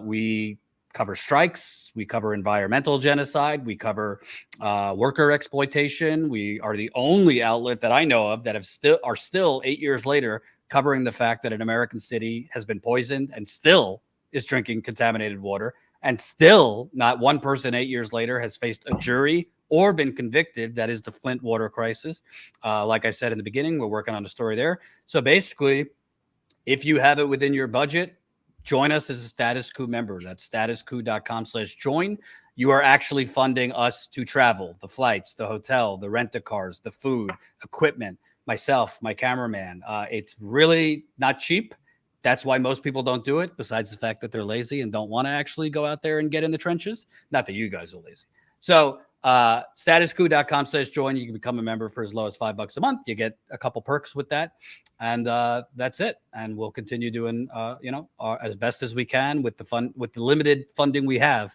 We cover strikes. We cover environmental genocide. We cover worker exploitation. We are the only outlet that I know of that are still 8 years later covering the fact that an American city has been poisoned and still is drinking contaminated water. And still not one person 8 years later has faced a jury or been convicted. That is the Flint water crisis. Like I said in the beginning, we're working on a story there. So basically, if you have it within your budget, join us as a Status Coup member. That's statuscoup.com/join. You are actually funding us to travel, the flights, the hotel, the rent-a-cars, the food, equipment, myself, my cameraman. It's really not cheap. That's why most people don't do it, besides the fact that they're lazy and don't want to actually go out there and get in the trenches. Not that you guys are lazy. So statuscoup.com/join. You can become a member for as low as $5 a month. You get a couple perks with that. And that's it. And we'll continue doing, as best as we can with the limited funding we have,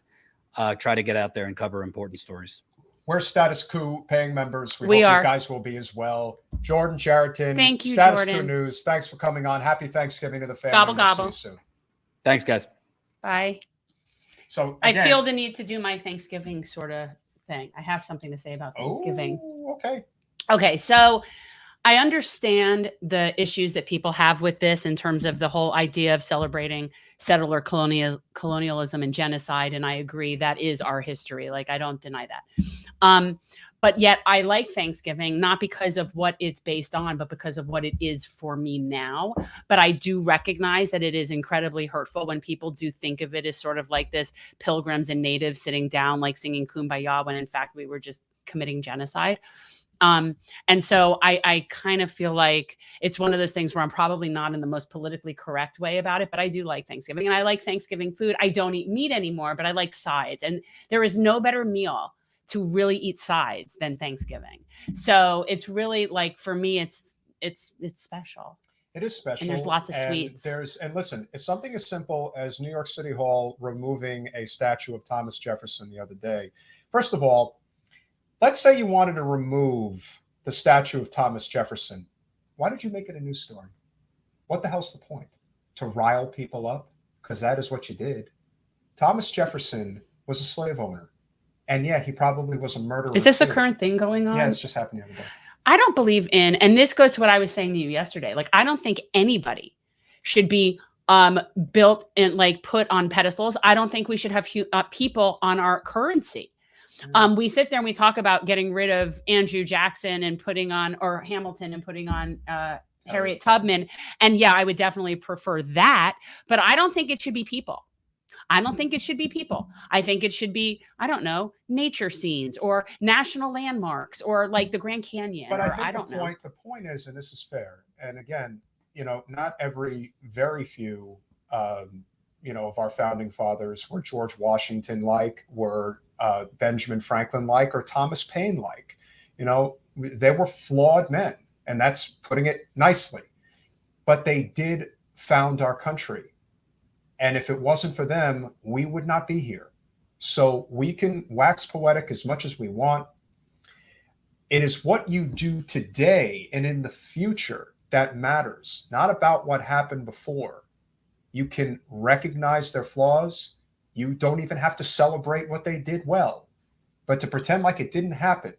try to get out there and cover important stories. We're Status Coup paying members. We hope are. You guys will be as well. Jordan Chariton. Thank you, Status Jordan. Coup News. Thanks for coming on. Happy Thanksgiving to the family. Gobble, We'll see gobble. you soon. Thanks, guys. Bye. So I again, feel the need to do my Thanksgiving sort of thing. I have something to say about Thanksgiving. Oh, okay. Okay, so I understand the issues that people have with this in terms of the whole idea of celebrating settler colonialism and genocide, and I agree that is our history. Like, I don't deny that. But yet I like Thanksgiving, not because of what it's based on, but because of what it is for me now. But I do recognize that it is incredibly hurtful when people do think of it as sort of like this pilgrims and natives sitting down, like singing Kumbaya, when in fact we were just committing genocide. And so I kind of feel like it's one of those things where I'm probably not in the most politically correct way about it, but I do like Thanksgiving and I like Thanksgiving food. I don't eat meat anymore, but I like sides, and there is no better meal to really eat sides than Thanksgiving. So it's really like, for me, it's special. It is special. And there's lots of sweets. And listen, it's something as simple as New York City Hall removing a statue of Thomas Jefferson the other day. First of all, let's say you wanted to remove the statue of Thomas Jefferson. Why did you make it a news story? What the hell's the point? To rile people up? Because that is what you did. Thomas Jefferson was a slave owner. And yeah, he probably was a murderer. Is this too. a current thing going on? Yeah, it's just happened the other day. I don't believe in, and this goes to what I was saying to you yesterday. Like, I don't think anybody should be built and like put on pedestals. I don't think we should have people on our currency. We sit there and we talk about getting rid of Andrew Jackson and putting on, or Hamilton and putting on Harriet Tubman. And yeah, I would definitely prefer that, but I don't think it should be people. I don't think it should be people. I think it should be, I don't know, nature scenes or national landmarks or like the Grand Canyon. But or, I think the point is, and this is fair, and again, not very few, of our founding fathers were George Washington like, were Benjamin Franklin like, or Thomas Paine like. They were flawed men, and that's putting it nicely. But they did found our country. And if it wasn't for them, we would not be here. So we can wax poetic as much as we want. It is what you do today and in the future that matters, not about what happened before. You can recognize their flaws. You don't even have to celebrate what they did well. But to pretend like it didn't happen,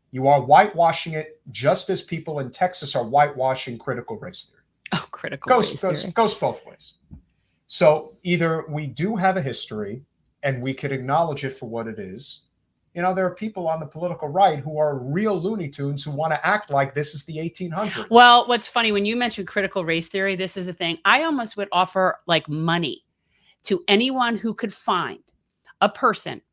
you are whitewashing it just as people in Texas are whitewashing critical race theory. Oh, critical race theory. Goes both ways. So either we do have a history and we could acknowledge it for what it is. There are people on the political right who are real Looney Tunes who want to act like this is the 1800s. Well, what's funny, when you mentioned critical race theory, this is the thing. I almost would offer like money to anyone who could find a person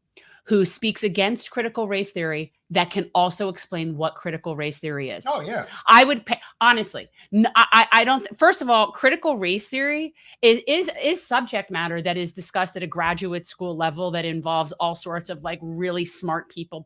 who speaks against critical race theory that can also explain what critical race theory is. Oh, yeah. I would pay, honestly. I don't. First of all, critical race theory is subject matter that is discussed at a graduate school level that involves all sorts of like really smart people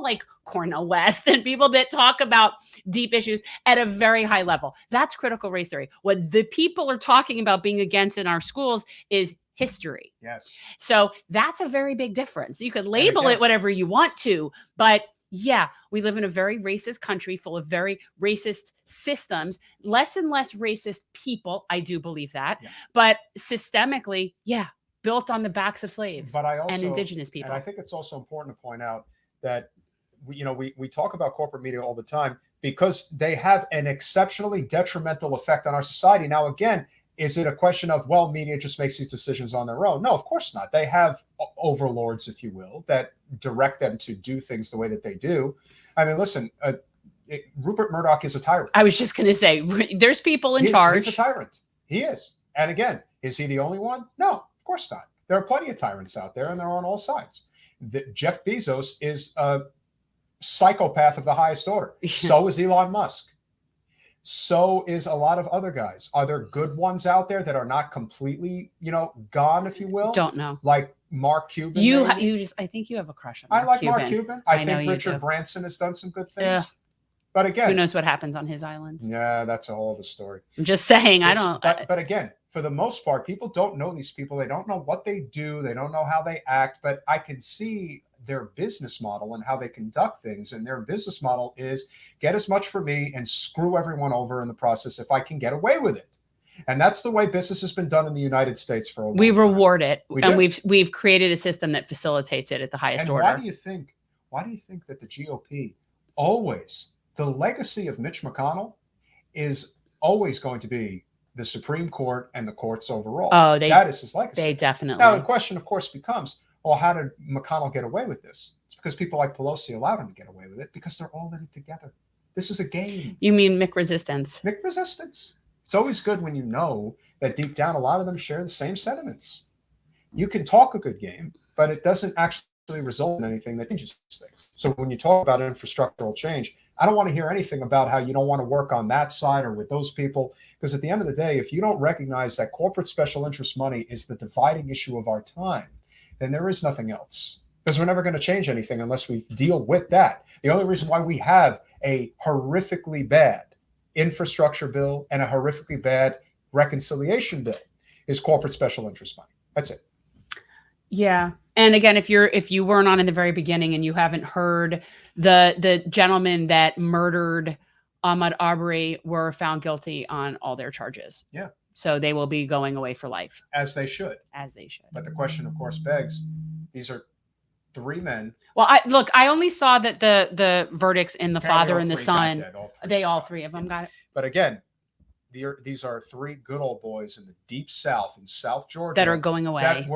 like Cornel West and people that talk about deep issues at a very high level. That's critical race theory. What the people are talking about being against in our schools is history. Yes. So that's a very big difference. You could label it whatever you want to, but yeah, we live in a very racist country full of very racist systems, less and less racist people. I do believe that, but systemically, built on the backs of slaves and indigenous people. And I think it's also important to point out that we talk about corporate media all the time because they have an exceptionally detrimental effect on our society. Now, again, is it a question of, well, media just makes these decisions on their own? No, of course not. They have overlords, if you will, that direct them to do things the way that they do. I mean, listen, Rupert Murdoch is a tyrant. I was just going to say, there's people in charge. He's a tyrant. He is. And again, is he the only one? No, of course not. There are plenty of tyrants out there, and they're on all sides. Jeff Bezos is a psychopath of the highest order. So is Elon Musk. So is a lot of other guys. Are there good ones out there that are not completely, gone, if you will? Don't know. Like Mark Cuban. I think you have a crush on Mark like Cuban. Mark Cuban. I know think you Richard do. Branson has done some good things. Yeah. But again, Who knows what happens on his islands? Yeah, that's a whole other story. I'm just saying, But again, for the most part, people don't know these people. They don't know what they do. They don't know how they act. But I can see their business model and how they conduct things. And their business model is get as much for me and screw everyone over in the process if I can get away with it. And that's the way business has been done in the United States for a long time. We reward it, and do. we've created a system that facilitates it at the highest order. Why do you think that the GOP always, the legacy of Mitch McConnell is always going to be the Supreme Court and the courts overall? Oh, that is his legacy. They definitely. Now the question, of course, becomes, well, how did McConnell get away with this? It's because people like Pelosi allowed him to get away with it because they're all in it together. This is a game. You mean Mick resistance? Mick resistance. It's always good when you know that deep down a lot of them share the same sentiments. You can talk a good game, but it doesn't actually result in anything that changes things. So when you talk about infrastructural change, I don't want to hear anything about how you don't want to work on that side or with those people, because at the end of the day, if you don't recognize that corporate special interest money is the dividing issue of our time, then there is nothing else. Because we're never going to change anything unless we deal with that. The only reason why we have a horrifically bad infrastructure bill and a horrifically bad reconciliation bill is corporate special interest money. That's it. Yeah. And again, if you weren't on in the very beginning and you haven't heard, the gentlemen that murdered Ahmaud Arbery were found guilty on all their charges. Yeah. So they will be going away for life. As they should. But the question, of course, begs, these are 3 men. Well, I only saw that the verdicts in the father and the son, all three of them got it. But again, these are 3 good old boys in the deep South, in South Georgia, that are going away. That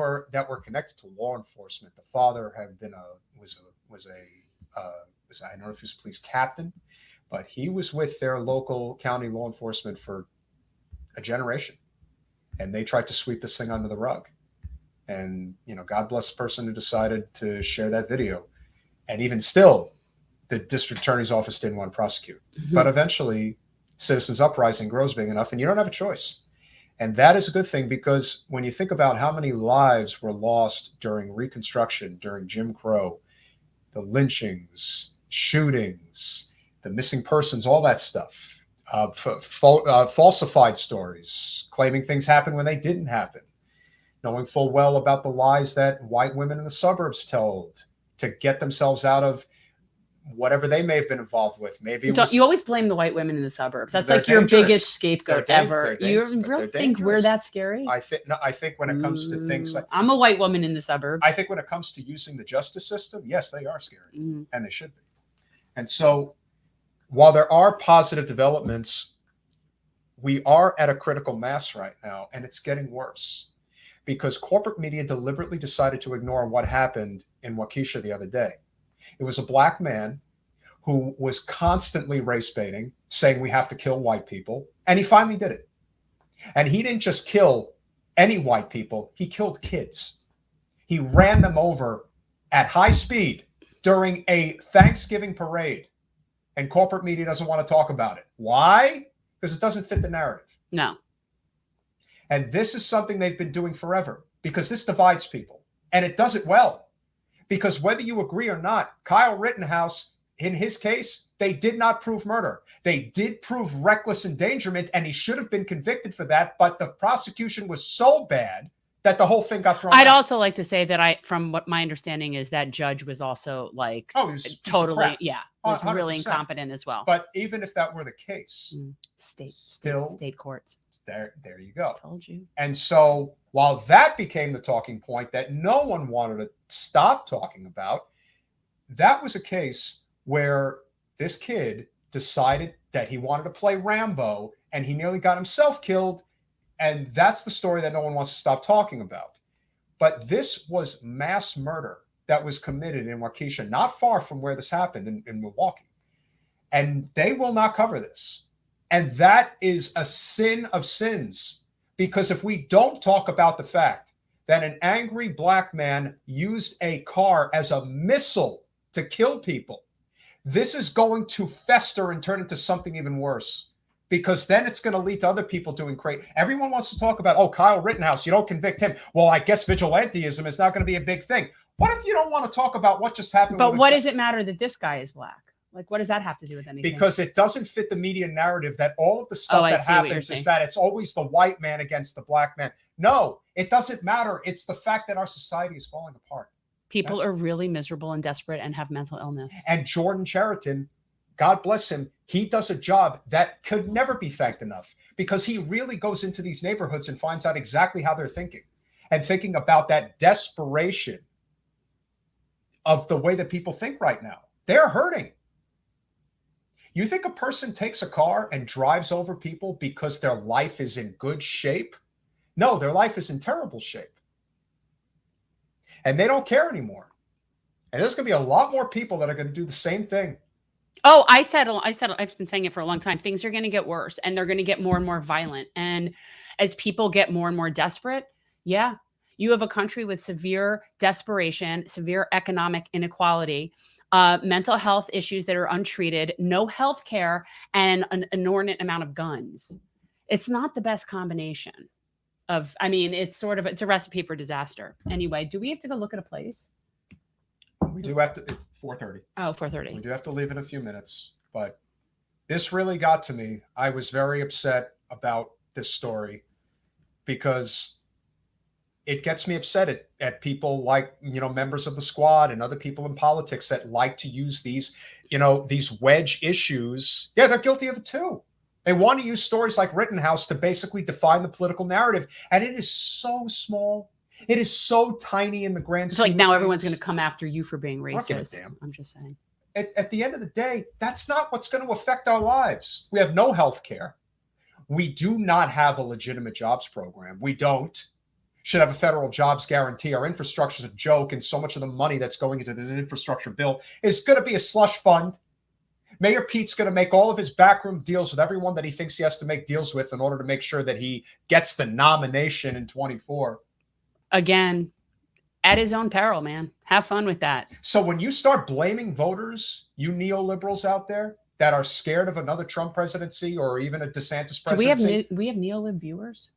were connected to law enforcement. The father had been was I don't know if he was a police captain, but he was with their local county law enforcement for a generation, and they tried to sweep this thing under the rug. And God bless the person who decided to share that video. And even still, the district attorney's office didn't want to prosecute. Mm-hmm. But eventually, citizens' uprising grows big enough, and you don't have a choice. And that is a good thing, because when you think about how many lives were lost during Reconstruction, during Jim Crow, the lynchings, shootings, the missing persons, all that stuff, falsified stories, claiming things happened when they didn't happen, knowing full well about the lies that white women in the suburbs told to get themselves out of whatever they may have been involved with. Maybe you always blame the white women in the suburbs. That's like your biggest scapegoat ever. You really think we're that scary? I think when it comes to things like, I'm a white woman in the suburbs. I think when it comes to using the justice system, yes, they are scary, and they should be. And so, while there are positive developments, we are at a critical mass right now, and it's getting worse because corporate media deliberately decided to ignore what happened in Waukesha the other day. It was a black man who was constantly race baiting, saying we have to kill white people. And he finally did it. And he didn't just kill any white people. He killed kids. He ran them over at high speed during a Thanksgiving parade. And corporate media doesn't want to talk about it. Why? Because it doesn't fit the narrative. No. And this is something they've been doing forever, because this divides people. And it does it well. Because whether you agree or not, Kyle Rittenhouse, in his case, they did not prove murder. They did prove reckless endangerment, and he should have been convicted for that. But the prosecution was so bad that the whole thing got thrown out. I'd also like to say that from what my understanding is, that judge was also like, he was totally, was 100%. really incompetent as well. But even if that were the case, state courts. There you go. Told you. And so while that became the talking point that no one wanted to stop talking about, that was a case where this kid decided that he wanted to play Rambo, and he nearly got himself killed. And that's the story that no one wants to stop talking about. But this was mass murder that was committed in Waukesha, not far from where this happened in Milwaukee. And they will not cover this. And that is a sin of sins, because if we don't talk about the fact that an angry black man used a car as a missile to kill people, this is going to fester and turn into something even worse, because then it's going to lead to other people doing crazy. Everyone wants to talk about, oh, Kyle Rittenhouse, you don't convict him. Well, I guess vigilantism is not going to be a big thing. What if you don't want to talk about what just happened? But what does it matter that this guy is black? Like, what does that have to do with anything? Because it doesn't fit the media narrative that all of the stuff that happens is that it's always the white man against the black man. No, it doesn't matter. It's the fact that our society is falling apart. People are really miserable and desperate and have mental illness. And Jordan Chariton, God bless him, he does a job that could never be thanked enough, because he really goes into these neighborhoods and finds out exactly how they're thinking, and thinking about that desperation of the way that people think right now. They're hurting. You think a person takes a car and drives over people because their life is in good shape? No, their life is in terrible shape. And they don't care anymore. And there's going to be a lot more people that are going to do the same thing. Oh, I've been saying it for a long time. Things are going to get worse, and they're going to get more and more violent. And as people get more and more desperate, yeah, you have a country with severe desperation, severe economic inequality, mental health issues that are untreated, no health care, and an inordinate amount of guns. It's not the best combination of, I mean, it's a recipe for disaster. Anyway, do we have to go look at a place? We do have to, it's 4:30. Oh, 4:30. We do have to leave in a few minutes, but this really got to me. I was very upset about this story because it gets me upset at people like, members of the squad and other people in politics that like to use these, these wedge issues. Yeah, they're guilty of it too. They want to use stories like Rittenhouse to basically define the political narrative. And it is so small. It is so tiny in the grand scheme. It's like now everyone's going to come after you for being racist. Damn. I'm just saying. At the end of the day, that's not what's going to affect our lives. We have no health care. We do not have a legitimate jobs program. We don't. Should have a federal jobs guarantee. Our infrastructure is a joke, and so much of the money that's going into this infrastructure bill is going to be a slush fund. Mayor Pete's going to make all of his backroom deals with everyone that he thinks he has to make deals with in order to make sure that he gets the nomination in 24. Again, at his own peril, man. Have fun with that. So when you start blaming voters, you neoliberals out there that are scared of another Trump presidency or even a DeSantis presidency. Do we have neolib viewers?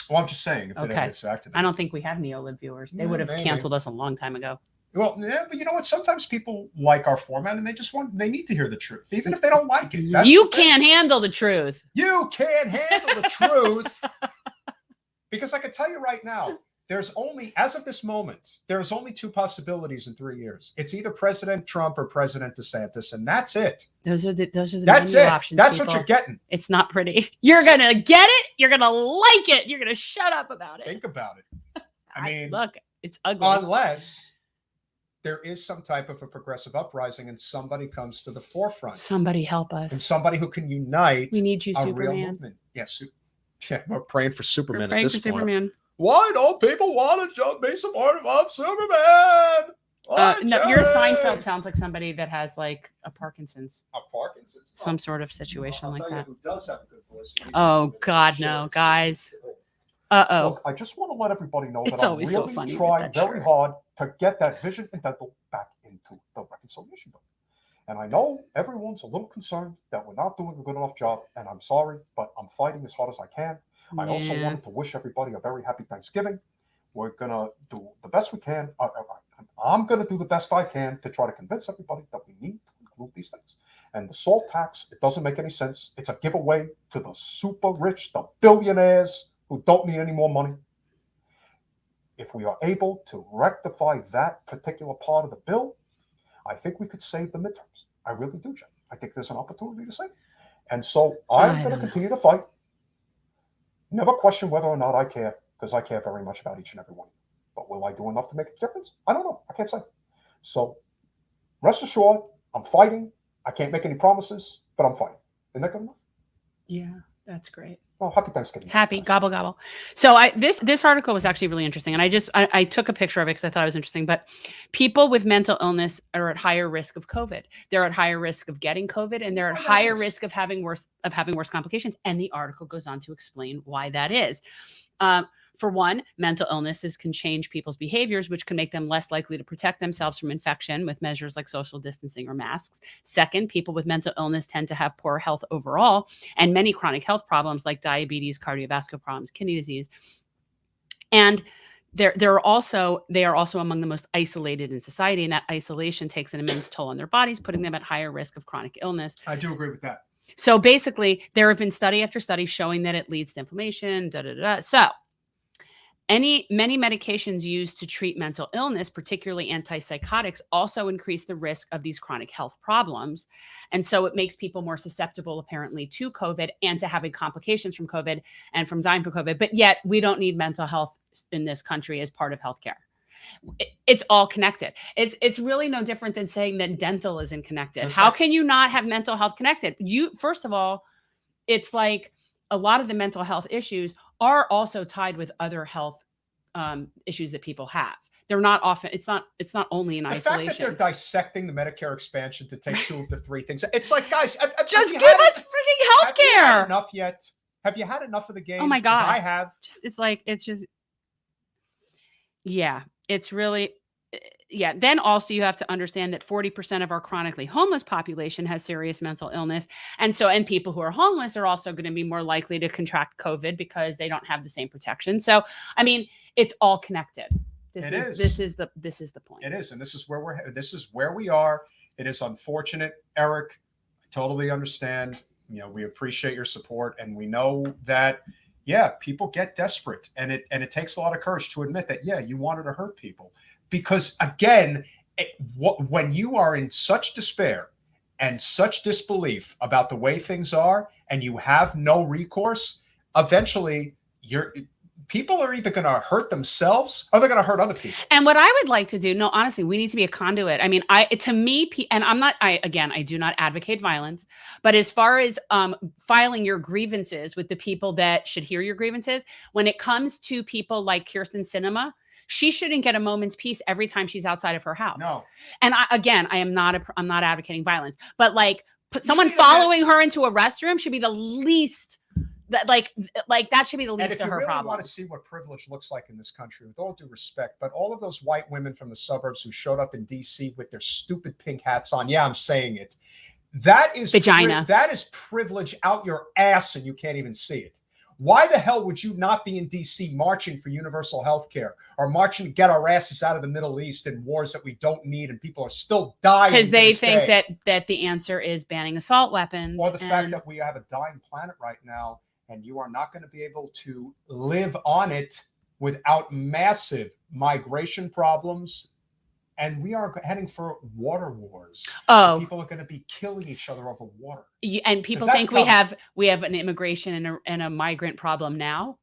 Well, I'm just saying. If it Okay. gets back to that. I don't think we have neolib viewers. They would have canceled us a long time ago. Well, yeah, but you know what? Sometimes people like our format and they need to hear the truth, even if they don't like it. That's You can't handle the truth. You can't handle the truth. Because I can tell you right now, there's only, as of this moment, there's only two possibilities in 3 years. It's either President Trump or President DeSantis, and that's it. Those are the That's menu it. options. That's people. what you're getting. It's not pretty. You're gonna get it. You're gonna like it. You're gonna shut up about it. Think about it. I mean, look, it's ugly. Unless there is some type of a progressive uprising and somebody comes to the forefront. Somebody help And us. somebody who can unite We need you, a real Superman. movement. Yes. Yeah, we're praying for Superman at Praying this for point. Superman. Why don't people want to be supportive of Superman? No, your Seinfeld sounds like somebody that has like a Parkinson's, A Parkinson's. some sort of situation I'll like tell you that. who does have a good voice. Oh God, no, guys. Uh-oh. Look, I just want to let everybody know It's that I'm always so really funny with trying that very shirt. hard to get that vision and dental back into the reconciliation bill. And I know everyone's a little concerned that we're not doing a good enough job, and I'm sorry, but I'm fighting as hard as I can. I also Yeah. wanted to wish everybody a very happy Thanksgiving. We're going to do the best we can. I'm going to do the best I can to try to convince everybody that we need to include these things. And the SALT tax, it doesn't make any sense. It's a giveaway to the super rich, the billionaires who don't need any more money. If we are able to rectify that particular part of the bill, I think we could save the midterms. I really do, Jen. I think there's an opportunity to save it. And so I'm going to continue to fight. Never question whether or not I care, because I care very much about each and every one. But will I do enough to make a difference? I don't know. I can't say. So rest assured, I'm fighting. I can't make any promises, but I'm fighting. Isn't that good enough? Yeah, that's great. Well, happy Thanksgiving. Happy gobble gobble. So this article was actually really interesting, and I took a picture of it because I thought it was interesting. But people with mental illness are at higher risk of COVID. They're at higher risk of getting COVID, and they're at higher risk of having worse complications. And the article goes on to explain why that is. For one, mental illnesses can change people's behaviors, which can make them less likely to protect themselves from infection with measures like social distancing or masks. Second, people with mental illness tend to have poor health overall, and many chronic health problems like diabetes, cardiovascular problems, kidney disease. And they are also among the most isolated in society, and that isolation takes an immense toll on their bodies, putting them at higher risk of chronic illness. I do agree with that. So basically, there have been study after study showing that it leads to inflammation. So many medications used to treat mental illness, particularly antipsychotics, also increase the risk of these chronic health problems. And so it makes people more susceptible, apparently, to COVID and to having complications from COVID and from dying from COVID. But yet we don't need mental health in this country as part of healthcare. It's all connected. It's really no different than saying that dental isn't connected. How can you not have mental health connected? First of all, it's like a lot of the mental health issues are also tied with other health issues that people have. They're not often. It's not only in isolation. The fact that they're dissecting the Medicare expansion to take 2 of the 3 things. It's like, guys, just give us freaking healthcare. Have you had enough yet? Have you had enough of the game? Oh my God, I have. Yeah, it's really, yeah. Then also you have to understand that 40% of our chronically homeless population has serious mental illness. And people who are homeless are also going to be more likely to contract COVID because they don't have the same protection. So, I mean, it's all connected. This is the point. It is. And this is where we are. It is unfortunate, Eric. I totally understand. We appreciate your support, and we know that, yeah, people get desperate, and it takes a lot of courage to admit that, yeah, you wanted to hurt people. Because again, when you are in such despair and such disbelief about the way things are, and you have no recourse, eventually people are either going to hurt themselves or they're going to hurt other people. And what I would like to do, no, honestly, we need to be a conduit. I mean, I do not advocate violence, but as far as filing your grievances with the people that should hear your grievances, when it comes to people like Kirsten Sinema, she shouldn't get a moment's peace every time she's outside of her house. No. And I'm not advocating violence, but like someone following her into a restroom should be the least. That should be the least of her problem. And if you really want to see what privilege looks like in this country, with all due respect, but all of those white women from the suburbs who showed up in D.C. with their stupid pink hats on, yeah, I'm saying it. That is vagina. That is privilege out your ass, and you can't even see it. Why the hell would you not be in D.C. marching for universal health care, or marching to get our asses out of the Middle East and wars that we don't need, and people are still dying? Because they think that the answer is banning assault weapons. Or the fact that we have a dying planet right now, and you are not going to be able to live on it without massive migration problems. And we are heading for water wars. Oh, people are going to be killing each other over water. And people think we have an immigration and a migrant problem now.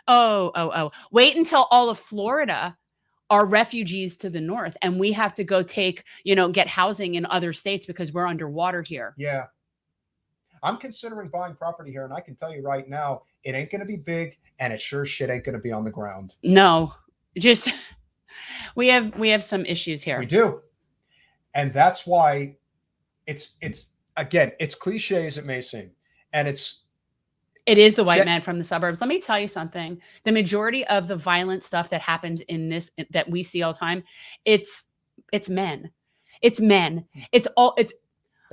Wait until all of Florida are refugees to the north, and we have to go get housing in other states because we're underwater here. Yeah. I'm considering buying property here, and I can tell you right now, it ain't going to be big, and it sure shit ain't going to be on the ground. No, just we have some issues here. We do, and that's why it's again, it's cliche as it may seem, and it is the white man from the suburbs. Let me tell you something: the majority of the violent stuff that happens that we see all the time, it's men. It's men.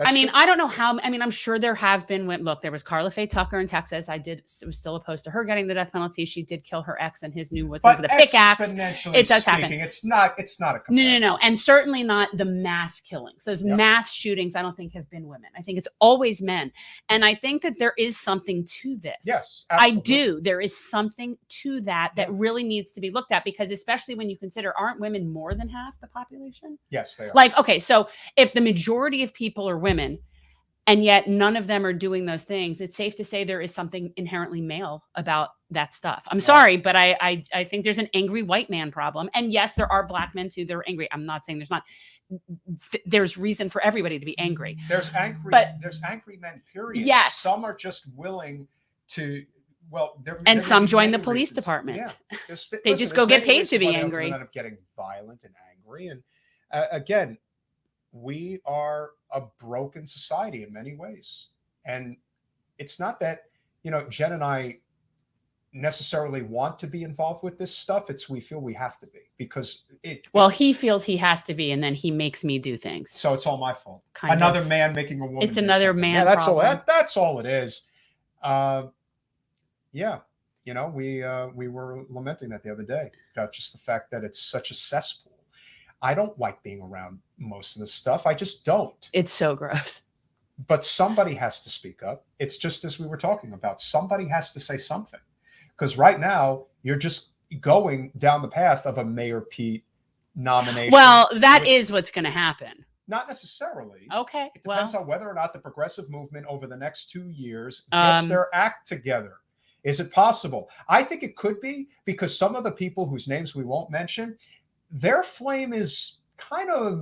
I don't know how. I mean, I'm sure there have been. Look, there was Carla Faye Tucker in Texas. Was still opposed to her getting the death penalty. She did kill her ex and his new with a pickaxe. It does happen. It's not a comparison. No, and certainly not the mass killings. Those mass shootings, I don't think have been women. I think it's always men, and I think that there is something to this. Yes, absolutely. I do. There is something to that really needs to be looked at, because especially when you consider, aren't women more than half the population? Yes, they are. Like, okay, so if the majority of people are women, and yet none of them are doing those things, it's safe to say there is something inherently male about that stuff. I'm sorry, but I think there's an angry white man problem. And yes, there are black men too that are angry. I'm not saying there's not. There's reason for everybody to be angry. There's angry men, period. Yes. Some are just willing to, and some join the police department. Yeah. They just go get paid to be angry. End up getting violent and angry. And again, we are a broken society in many ways. And it's not that, Jen and I necessarily want to be involved with this stuff. It's we feel we have to be because Well, he feels he has to be, and then he makes me do things. so it's all my fault. Kind Another of. man making a woman. It's do another something. man Yeah, that's all. problem. That's all it is. Yeah, you know, we were lamenting that the other day about just the fact that it's such a cesspool. I don't like being around most of this stuff. I just don't. It's so gross. But somebody has to speak up. It's just as we were talking about. Somebody has to say something. Because right now, you're just going down the path of a Mayor Pete nomination. Well, that is what's going to happen. Not necessarily. Okay. It depends Well, on whether or not the progressive movement over the next 2 years gets their act together. Is it possible? I think it could be because some of the people whose names we won't mention, their flame is kind of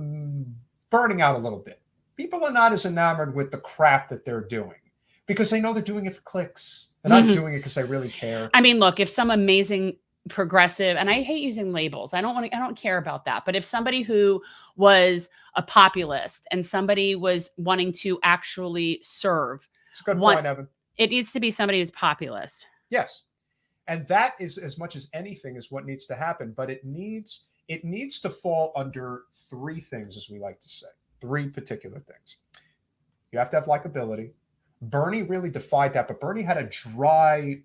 burning out a little bit. People are not as enamored with the crap that they're doing because they know they're doing it for clicks. They're not doing it because they really care. I mean, look, if some amazing progressive, and I hate using labels, I don't care about that. But if somebody who was a populist and somebody was wanting to actually serve, It's a good point, Evan. it needs to be somebody who's populist. Yes. And that is as much as anything is what needs to happen, but it needs to fall under 3 things, as we like to say, 3 particular things. You have to have likability. Bernie really defied that, but Bernie had a dry,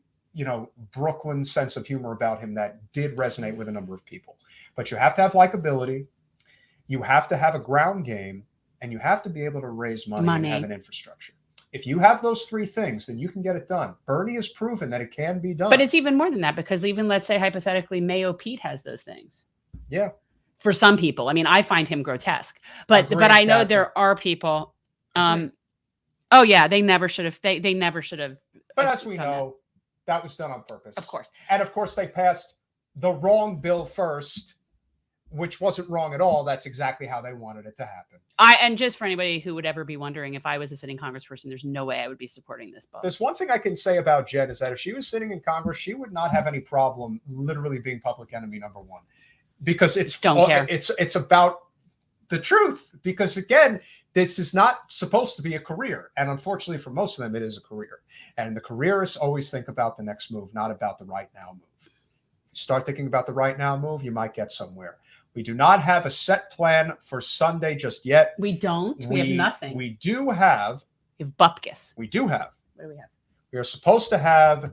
Brooklyn sense of humor about him that did resonate with a number of people. But you have to have likability. You have to have a ground game, and you have to be able to raise money. And have an infrastructure. If you have those 3 things, then you can get it done. Bernie has proven that it can be done. But it's even more than that because even, let's say, hypothetically, Mayo Pete has those things. Yeah. For some people. I mean, I find him grotesque. But I know there are people. Oh, yeah, they never should have. They never should have. But as we know, that was done on purpose. Of course. And of course, they passed the wrong bill first, which wasn't wrong at all. That's exactly how they wanted it to happen. And just for anybody who would ever be wondering, if I was a sitting congressperson, there's no way I would be supporting this bill. There's one thing I can say about Jen is that if she was sitting in Congress, she would not have any problem literally being public enemy number 1. Because it's about the truth. Because again, this is not supposed to be a career. And unfortunately for most of them, it is a career. And the careerists always think about the next move, not about the right now move. If you start thinking about the right now move, you might get somewhere. We do not have a set plan for Sunday just yet. We don't. We have nothing. We do have. We have bupkis. We do have. What do we have? We are supposed to have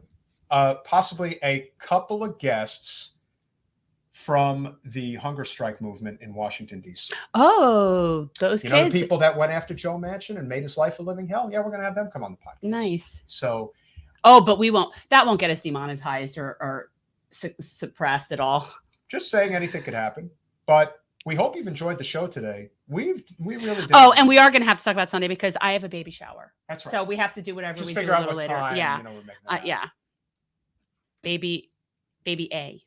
possibly a couple of guests from the hunger strike movement in Washington, D.C. Oh, those kids. The people that went after Joe Manchin and made his life a living hell? Yeah, we're going to have them come on the podcast. Nice. So. Oh, but that won't get us demonetized or suppressed at all. Just saying anything could happen. But we hope you've enjoyed the show today. We really did. Oh, and we are going to have to talk about Sunday because I have a baby shower. That's right. So we have to do whatever Just we figure do a out little what later. time, Yeah. we're making that Yeah. Baby A.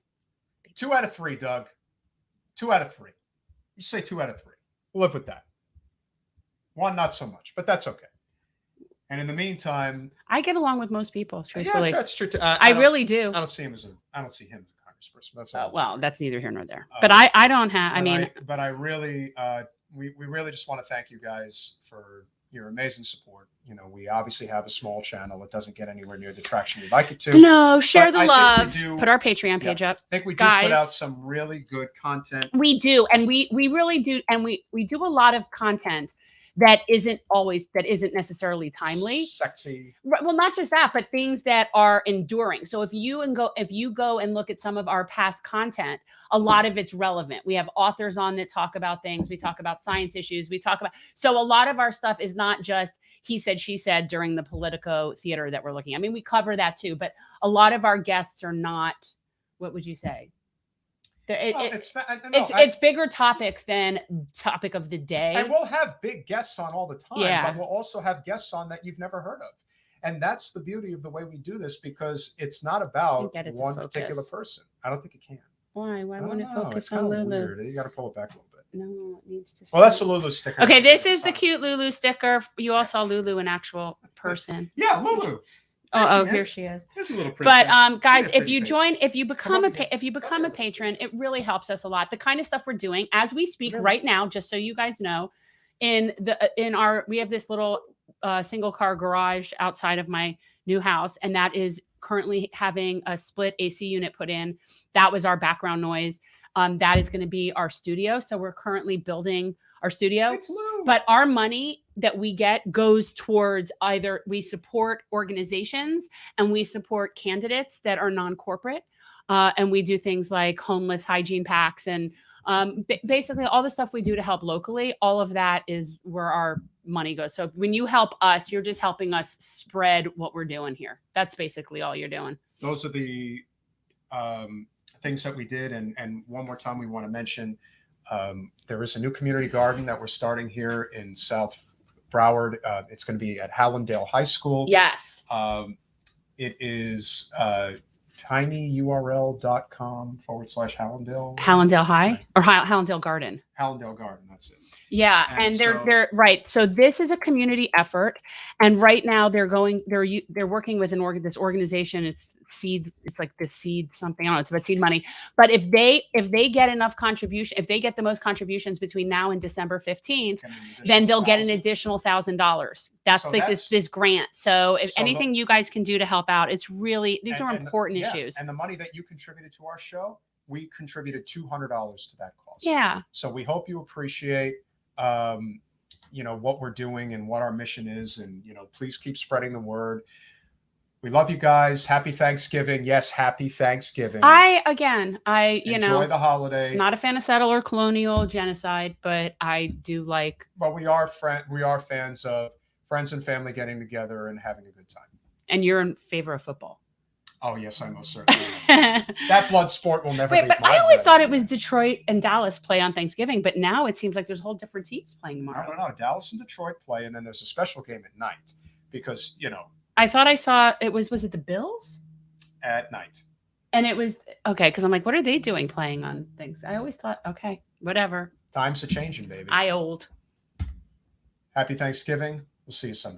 2 out of 3, Doug. 2 out of 3. You say 2 out of 3. We'll live with that. 1, not so much, but that's okay. And in the meantime, I get along with most people. Truthfully, yeah, that's true. I really do. I don't see him as a congressperson. That's all. Well, that's neither here nor there. But I don't have. But I really, we really just want to thank you guys for your amazing support. We obviously have a small channel. It doesn't get anywhere near the traction we'd like it to. No, share the love. Do, put our Patreon page up. I think we do put out some really good content. We do, and we really do, and we do a lot of content that isn't necessarily timely, sexy. Well, not just that, but things that are enduring. So if you go and look at some of our past content, a lot of it's relevant. We have authors on that talk about things. We talk about science issues. So a lot of our stuff is not just he said, she said during the Politico theater that we're looking at. I mean, we cover that too, but a lot of our guests are not, what would you say? It's bigger topics than topic of the day. And we'll have big guests on all the time, yeah. But we'll also have guests on that you've never heard of. And that's the beauty of the way we do this, because it's not about one particular person. I don't think it can. Why? Why won't it focus on Lulu? Weird. You got to pull it back a little bit. No, it needs to. Well, that's the Lulu sticker. Okay, this is the cute Lulu sticker. You all saw Lulu in actual person. Yeah, Lulu. Here she is. There's a little princess. But guys, if you become a patron, it really helps us a lot. The kind of stuff we're doing as we speak right now, just so you guys know, we have this little single car garage outside of my new house, and that is currently having a split AC unit put in. That was our background noise. That is going to be our studio. So we're currently building our studio. It's Lou. But our money that we get goes towards either we support organizations and we support candidates that are non-corporate. And we do things like homeless hygiene packs and basically all the stuff we do to help locally. All of that is where our money goes. So when you help us, you're just helping us spread what we're doing here. That's basically all you're doing. Those are the things that we did. And one more time, we want to mention there is a new community garden that we're starting here in South Broward. It's going to be at Hallandale High School. Yes. It is tinyurl.com/Hallandale. Hallandale High or Hallandale Garden. Hallandale Garden, that's it. Yeah, and they're right. So this is a community effort, and right now they're working with this organization. It's seed. It's like the seed something. I don't know. It's about seed money. But if they get enough contribution, if they get the most contributions between now and December 15th, then they'll get an additional $1,000. That's this grant. So if anything you guys can do to help out, it's really these are important issues. And the money that you contributed to our show, we contributed $200 to that cause. Yeah. So we hope you appreciate what we're doing and what our mission is, and please keep spreading the word. We love you guys. Happy Thanksgiving. Yes, happy Thanksgiving. Enjoy the holiday. Not a fan of settler colonial genocide, but I do like. But we are fans of friends and family getting together and having a good time. And you're in favor of football. Oh yes, I most certainly am. That blood sport will never. Wait, but I always thought it was Detroit and Dallas play on Thanksgiving, but now it seems like there's whole different teams playing tomorrow. I don't know. Dallas and Detroit play, and then there's a special game at night because I thought I saw it was it the Bills? At night. And it was okay because I'm like, what are they doing playing on things? I always thought, okay, whatever. Times are changing, baby. I old. Happy Thanksgiving. We'll see you someday.